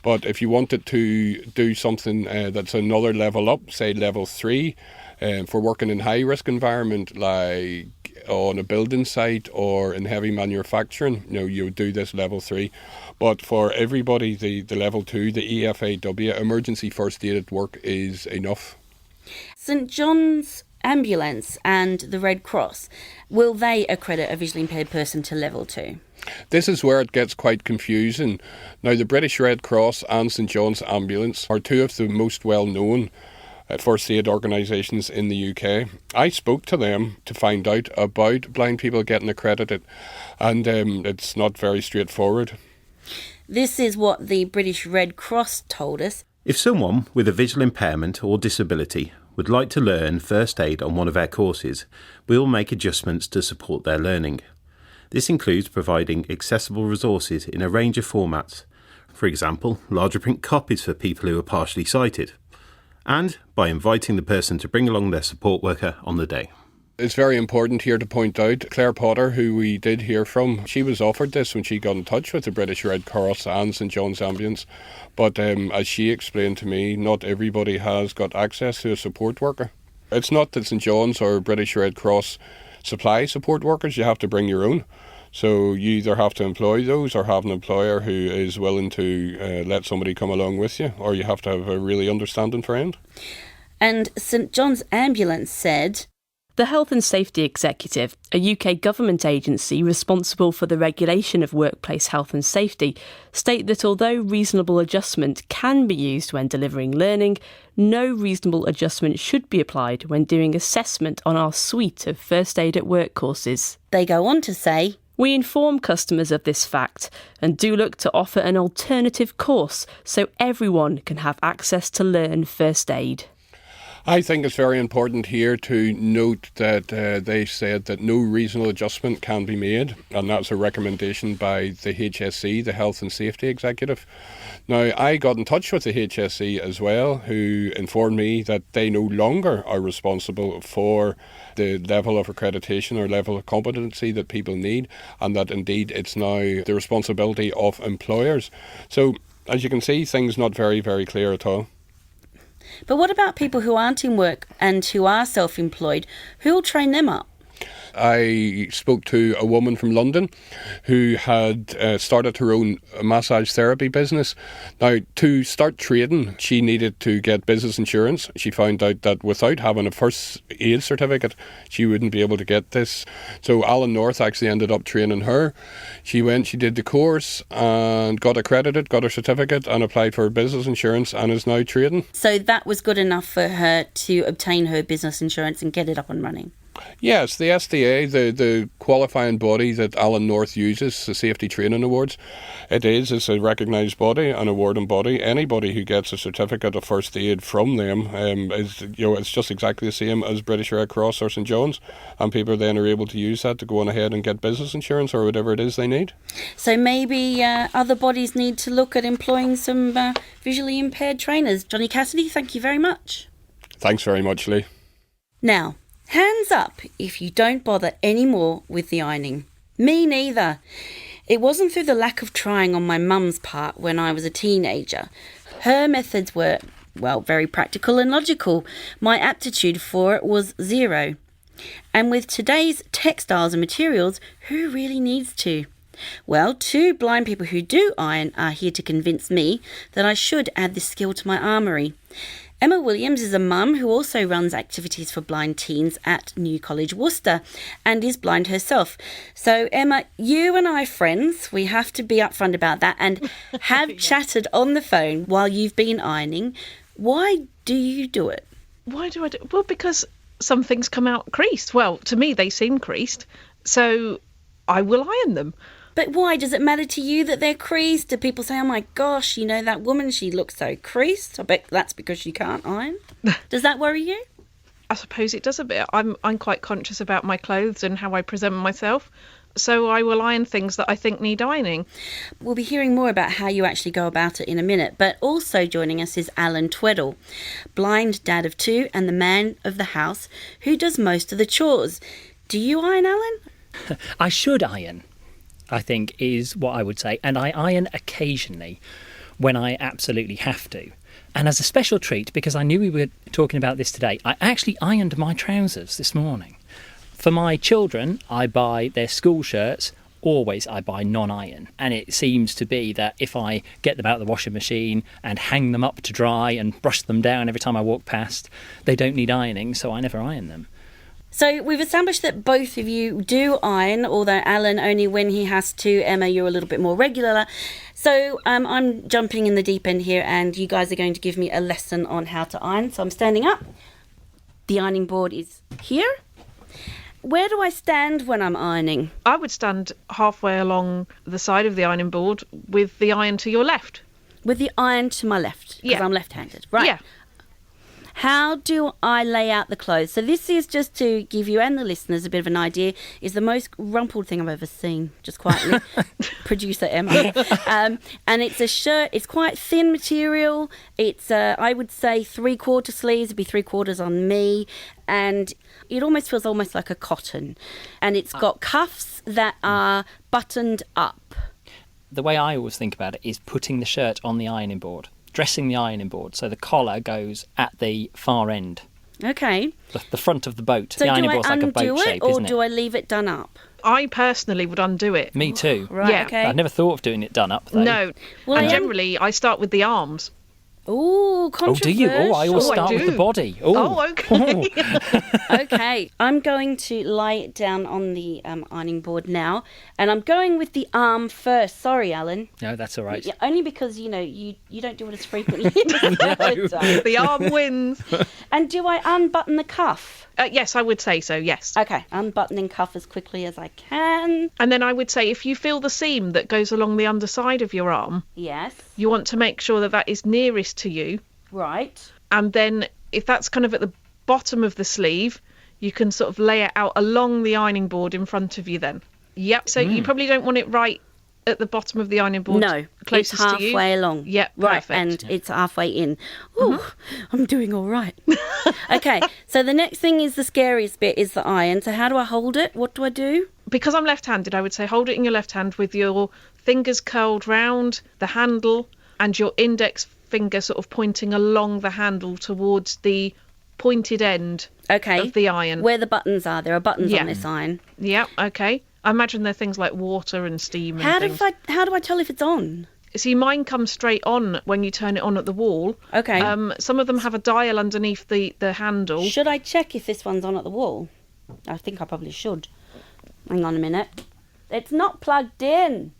But if you wanted to do something that's another level up, say level 3, for working in high risk environment like on a building site or in heavy manufacturing, you would do this level 3. But for everybody, the level 2, the EFAW, Emergency First Aid at Work, is enough. St John's Ambulance and the Red Cross, will they accredit a visually impaired person to level 2? This is where it gets quite confusing. Now, the British Red Cross and St John's Ambulance are two of the most well-known first aid organisations in the UK. I spoke to them to find out about blind people getting accredited, and it's not very straightforward. This is what the British Red Cross told us. If someone with a visual impairment or disability would like to learn first aid on one of our courses, we will make adjustments to support their learning. This includes providing accessible resources in a range of formats, for example, larger print copies for people who are partially sighted, and by inviting the person to bring along their support worker on the day. It's very important here to point out Claire Potter, who we did hear from. She was offered this when she got in touch with the British Red Cross and St John's Ambulance. But as she explained to me, not everybody has got access to a support worker. It's not that St John's or British Red Cross supply support workers. You have to bring your own. So you either have to employ those or have an employer who is willing to let somebody come along with you, or you have to have a really understanding friend. And St John's Ambulance said, the Health and Safety Executive, a UK government agency responsible for the regulation of workplace health and safety, state that although reasonable adjustment can be used when delivering learning, no reasonable adjustment should be applied when doing assessment on our suite of first aid at work courses. They go on to say, we inform customers of this fact and do look to offer an alternative course so everyone can have access to learn first aid. I think it's very important here to note that they said that no reasonable adjustment can be made, and that's a recommendation by the HSE, the Health and Safety Executive. Now, I got in touch with the HSE as well, who informed me that they no longer are responsible for the level of accreditation or level of competency that people need, and that indeed it's now the responsibility of employers. So, as you can see, things not very, very clear at all. But what about people who aren't in work and who are self-employed? Who'll train them up? I spoke to a woman from London who had started her own massage therapy business. Now, to start trading, she needed to get business insurance. She found out that without having a first aid certificate, she wouldn't be able to get this. So Alan North actually ended up training her. She did the course and got accredited, got her certificate and applied for business insurance and is now trading. So that was good enough for her to obtain her business insurance and get it up and running? Yes, the SDA, the qualifying body that Alan North uses, the Safety Training Awards, it's a recognised body, an awarding body. Anybody who gets a certificate of first aid from them it's just exactly the same as British Red Cross or St John's, and people then are able to use that to go on ahead and get business insurance or whatever it is they need. So maybe other bodies need to look at employing some visually impaired trainers. Johnny Cassidy, thank you very much. Thanks very much, Lee. Now, hands up if you don't bother anymore with the ironing. Me neither. It wasn't through the lack of trying on my mum's part when I was a teenager. Her methods were, well, very practical and logical. My aptitude for it was zero. And with today's textiles and materials, who really needs to? Well, two blind people who do iron are here to convince me that I should add this skill to my armoury. Emma Williams is a mum who also runs activities for blind teens at New College, Worcester, and is blind herself. So, Emma, you and I are friends. We have to be upfront about that and have chatted on the phone while you've been ironing. Why do you do it? Why do I do it? Well, because some things come out creased. Well, to me, they seem creased, so I will iron them. But why does it matter to you that they're creased? Do people say, oh my gosh, that woman, she looks so creased? I bet that's because she can't iron. Does that worry you? I suppose it does a bit. I'm quite conscious about my clothes and how I present myself, so I will iron things that I think need ironing. We'll be hearing more about how you actually go about it in a minute, but also joining us is Alan Tweddle, blind dad of two and the man of the house who does most of the chores. Do you iron, Alan? I should iron, I think, is what I would say. And I iron occasionally when I absolutely have to. And as a special treat, because I knew we were talking about this today, I actually ironed my trousers this morning. For my children, I buy their school shirts. Always I buy non-iron. And it seems to be that if I get them out of the washing machine and hang them up to dry and brush them down every time I walk past, they don't need ironing, so I never iron them. So we've established that both of you do iron, although Alan only when he has to. Emma, you're a little bit more regular. So I'm jumping in the deep end here, and you guys are going to give me a lesson on how to iron. So I'm standing up. The ironing board is here. Where do I stand when I'm ironing? I would stand halfway along the side of the ironing board with the iron to your left. With the iron to my left? Because I'm left-handed. Right. Yeah. How do I lay out the clothes? So this is just to give you and the listeners a bit of an idea, is the most rumpled thing I've ever seen, just quietly. Producer Emma. And it's a shirt, it's quite thin material. It's, I would say, 3/4 sleeves, it'd be 3/4 on me. And it almost feels almost like a cotton. And it's got cuffs that are buttoned up. The way I always think about it is putting the shirt on the ironing board. Dressing the ironing board so the collar goes at the far end. Okay. The front of the boat. So the ironing do I board's like a boat undo it, shape, or isn't it? do I leave it done up? I personally would undo it. Me too. Right, Yeah. okay. I've never thought of doing it done up though. No. Well, and I am- generally, I start with the arms. Ooh, Oh, controversial. do you? Oh, I always Oh, I start with do. the body. Oh, okay. Okay, I'm going to lay it down on the ironing board now, and I'm going with the arm first. Sorry, Alan. No, that's all right. Yeah, only because, you don't do it as frequently. The arm wins. And do I unbutton the cuff? Yes, I would say so, yes. Okay, unbuttoning cuff as quickly as I can. And then I would say if you feel the seam that goes along the underside of your arm, Yes. you want to make sure that that is nearest to you. Right. And then if that's kind of at the bottom of the sleeve, you can sort of lay it out along the ironing board in front of you then. Yep. So you probably don't want it right at the bottom of the ironing board. No, closest it's halfway to you. along. Yep, right, perfect. and it's halfway in. Ooh, I'm doing all right. Okay, so the next thing is the scariest bit is the iron. So how do I hold it? What do I do? Because I'm left-handed, I would say hold it in your left hand with your fingers curled round the handle and your index finger sort of pointing along the handle towards the pointed end Okay. of the iron. Where the buttons are. There are buttons Yeah. on this iron. Yeah, okay. I imagine they're things like water and steam and things. How do I tell if it's on? See, mine comes straight on when you turn it on at the wall. Okay. Some of them have a dial underneath the handle. Should I check if this one's on at the wall? I think I probably should. Hang on a minute. It's not plugged in.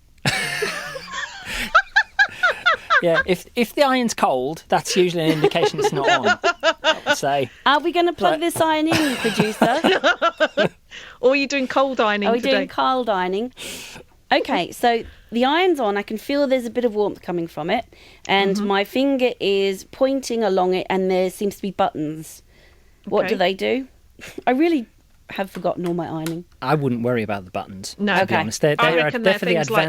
Yeah, if the iron's cold, that's usually an indication it's not on, I would say. Are we going to plug this iron in, producer? Or are you doing cold ironing Are we today? doing cold ironing? Okay, so the iron's on. I can feel there's a bit of warmth coming from it. And my finger is pointing along it, and there seems to be buttons. What Okay. do they do? I really have forgotten all my ironing. I wouldn't worry about the buttons, No. to be Okay. honest. They I are reckon they're definitely things like-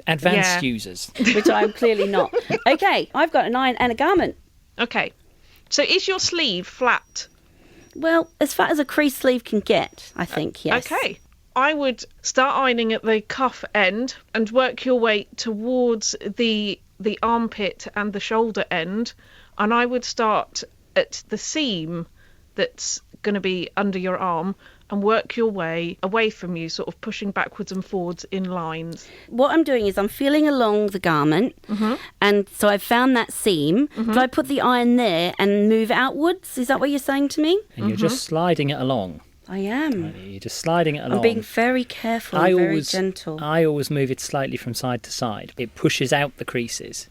advanced Yeah. users. Which I'm clearly not. Okay, I've got an iron and a garment. Okay. So is your sleeve flat? Well, as fat as a crease sleeve can get, I think, yes. Okay. I would start ironing at the cuff end and work your way towards the armpit and the shoulder end. And I would start at the seam that's going to be under your arm and work your way away from you, sort of pushing backwards and forwards in lines. What I'm doing is I'm feeling along the garment, and so I've found that seam. Do I put the iron there and move outwards? Is that what you're saying to me? And you're just sliding it along. I am. You're just sliding it along. I'm being very careful and very gentle. I always move it slightly from side to side. It pushes out the creases.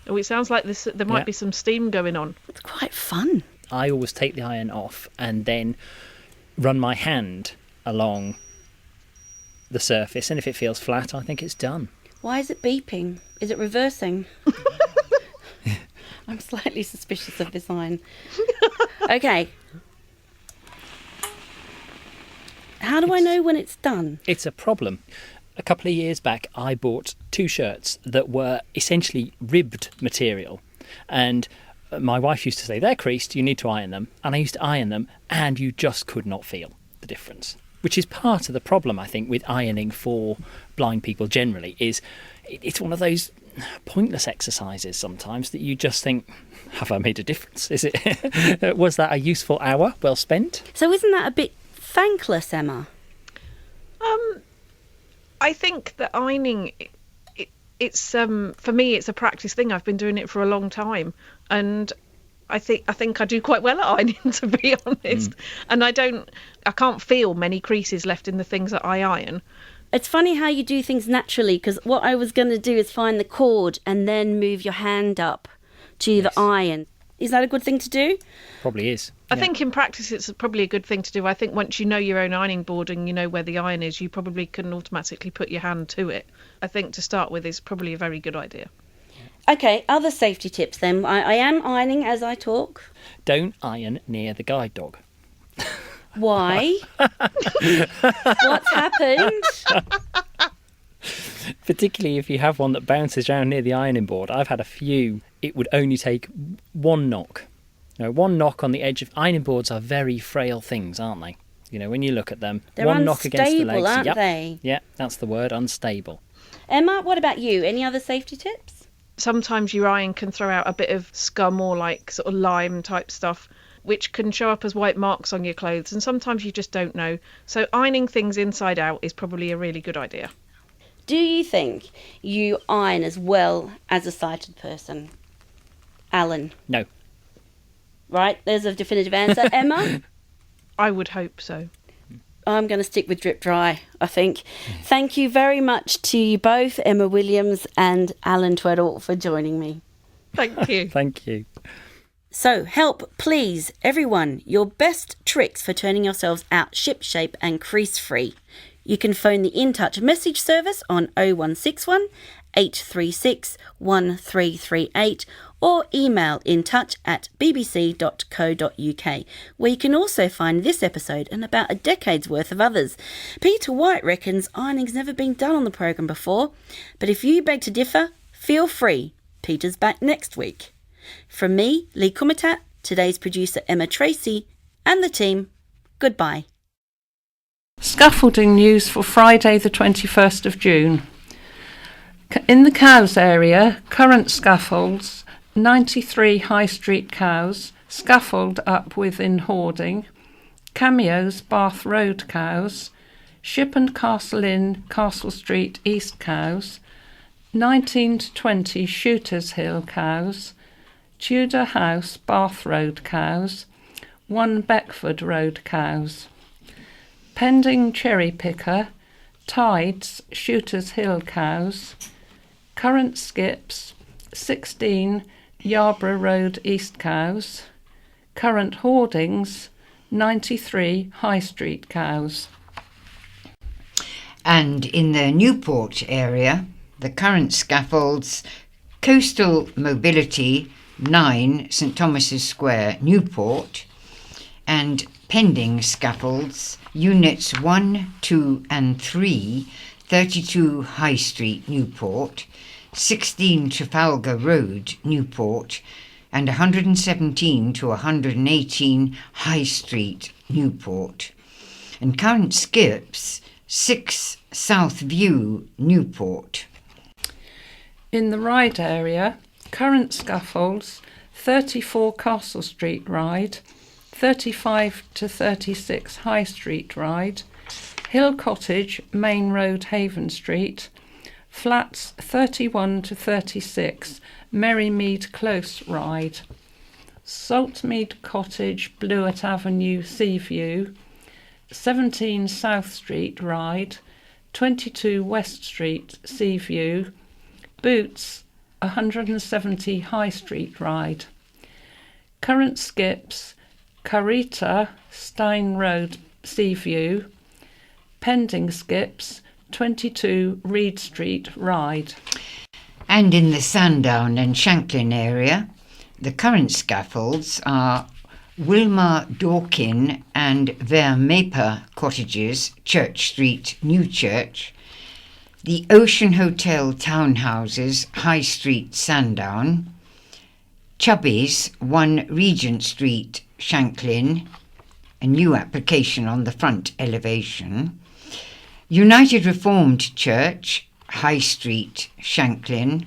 Oh, it sounds like there might be some steam going on. It's quite fun. I always take the iron off and then run my hand along the surface, and if it feels flat, I think it's done. Why is it beeping? Is it reversing? I'm slightly suspicious of this iron. Okay. How do I know when it's done? It's a problem. A couple of years back, I bought 2 shirts that were essentially ribbed material, and my wife used to say, they're creased, you need to iron them. And I used to iron them, and you just could not feel the difference. Which is part of the problem, I think, with ironing for blind people generally, is it's one of those pointless exercises sometimes that you just think, have I made a difference? Was that a useful hour well spent? So isn't that a bit thankless, Emma? I think that ironing, it's for me, it's a practice thing. I've been doing it for a long time, and I think I do quite well at ironing, to be honest. And I can't feel many creases left in the things that I iron. It's funny how you do things naturally, because what I was going to do is find the cord and then move your hand up to the iron. Is that a good thing to do? Probably is. I think in practice it's probably a good thing to do. I think once you know your own ironing board and you know where the iron is, you probably can automatically put your hand to it. I think to start with is probably a very good idea. Okay, other safety tips then. I am ironing as I talk. Don't iron near the guide dog. Why? What's happened? Particularly if you have one that bounces around near the ironing board. I've had a few. It would only take one knock. One knock on the edge of ironing boards are very frail things, aren't they? When you look at them, They're one knock against the legs. aren't they? Yeah, that's the word, unstable. Emma, what about you? Any other safety tips? Sometimes your iron can throw out a bit of scum or like sort of lime type stuff, which can show up as white marks on your clothes, and sometimes you just don't know. So ironing things inside out is probably a really good idea. Do you think you iron as well as a sighted person? Alan? No. Right, there's a definitive answer. Emma? I would hope so. I'm going to stick with drip dry, I think. Thank you very much to you both, Emma Williams and Alan Tweddle, for joining me. Thank you. Thank you. So, help, please, everyone, your best tricks for turning yourselves out ship-shape and crease-free. You can phone the In Touch message service on 0161 836 1338 or email intouch@bbc.co.uk, where you can also find this episode and about a decade's worth of others. Peter Wight reckons ironing's never been done on the programme before, but if you beg to differ, feel free. Peter's back next week. From me, Lee Kumitat, today's producer Emma Tracy, and the team, goodbye. Scaffolding news for Friday the 21st of June. In the Cowes area, current scaffolds, 93 High Street Cowes, Scaffold up within hoarding. Cameos, Bath Road cows. Ship and Castle Inn, Castle Street East cows. 19 to 20 Shooters Hill cows. Tudor House, Bath Road cows. 1 Beckford Road cows. Pending Cherry Picker, Tides, Shooters Hill cows. Current Skips, 16 Yarborough Road East cows. Current Hoardings, 93 High Street cows. And in the Newport area, the current scaffolds, Coastal Mobility, 9 St Thomas's Square, Newport, and pending scaffolds, Units 1, 2 and 3, 32 High Street, Newport, 16 Trafalgar Road, Newport, and 117 to 118 High Street, Newport. And current skips, 6 South View, Newport. In the Ryde area, current scaffolds, 34 Castle Street Ryde, 35 to 36 High Street Ryde, Hill Cottage, Main Road, Haven Street, flats 31 to 36 Merrymead Close Ryde, Saltmead Cottage, Blewett Avenue, Seaview, 17 South Street Ryde, 22 West Street, Seaview, Boots, 170 High Street Ryde. Current skips, Carita, Stein Road, Seaview. Pending skips, 22 Reed Street Ryde. And in the Sandown and Shanklin area, the current scaffolds are Wilmar Dorkin and Vermeper Cottages, Church Street, Newchurch, the Ocean Hotel Townhouses, High Street, Sandown, Chubby's, 1 Regent Street, Shanklin, a new application on the front elevation, United Reformed Church, High Street, Shanklin,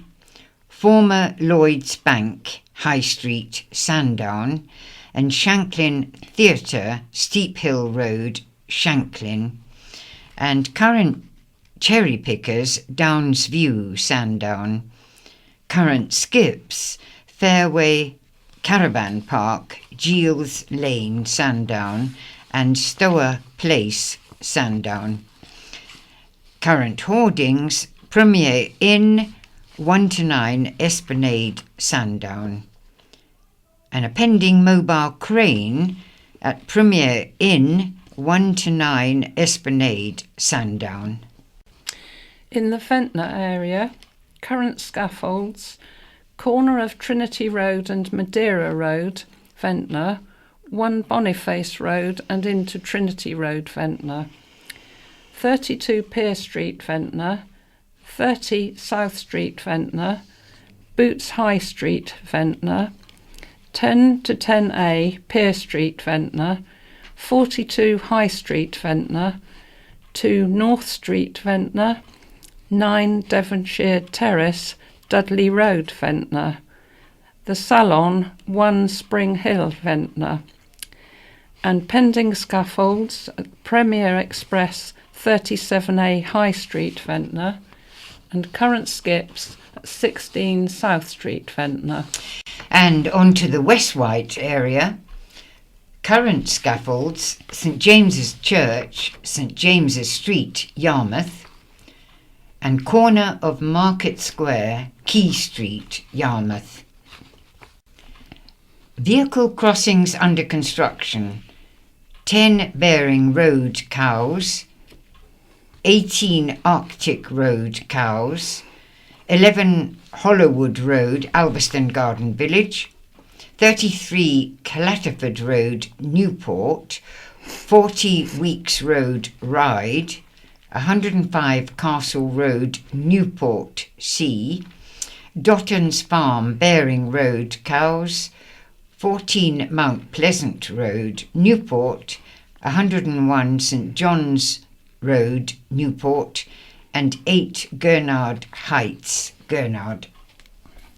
former Lloyds Bank, High Street, Sandown, and Shanklin Theatre, Steep Hill Road, Shanklin, and current Cherry Pickers, Downs View, Sandown, current skips, Fairway Caravan Park, Giles Lane, Sandown, and Stower Place, Sandown. Current hoardings, Premier Inn, 1 to 9 Esplanade, Sandown. And a pending mobile crane at Premier Inn, 1 to 9 Esplanade, Sandown. In the Ventnor area, current scaffolds, corner of Trinity Road and Madeira Road, Ventnor, 1 Boniface Road and into Trinity Road, Ventnor, 32 Pier Street, Ventnor, 30 South Street, Ventnor, Boots High Street, Ventnor, 10 to 10A Pier Street, Ventnor, 42 High Street, Ventnor, 2 North Street, Ventnor, 9 Devonshire Terrace, Dudley Road, Ventnor, the Salon, 1 Spring Hill, Ventnor, and pending scaffolds at Premier Express, 37A High Street, Ventnor, and current skips at 16 South Street, Ventnor. And on to the West Wight area, current scaffolds, St James's Church, St James's Street, Yarmouth, and corner of Market Square, Key Street, Yarmouth. Vehicle crossings under construction, 10 Bearing Road, Cowes, 18 Arctic Road, Cowes, 11 Hollowwood Road, Alveston Garden Village, 33 Calataford Road, Newport, 40 Weeks Road, Ryde, 105 Castle Road, Newport C, Dotton's Farm, Bearing Road, Cowes, 14 Mount Pleasant Road, Newport, 101 St John's Road, Newport, and 8 Gurnard Heights, Gurnard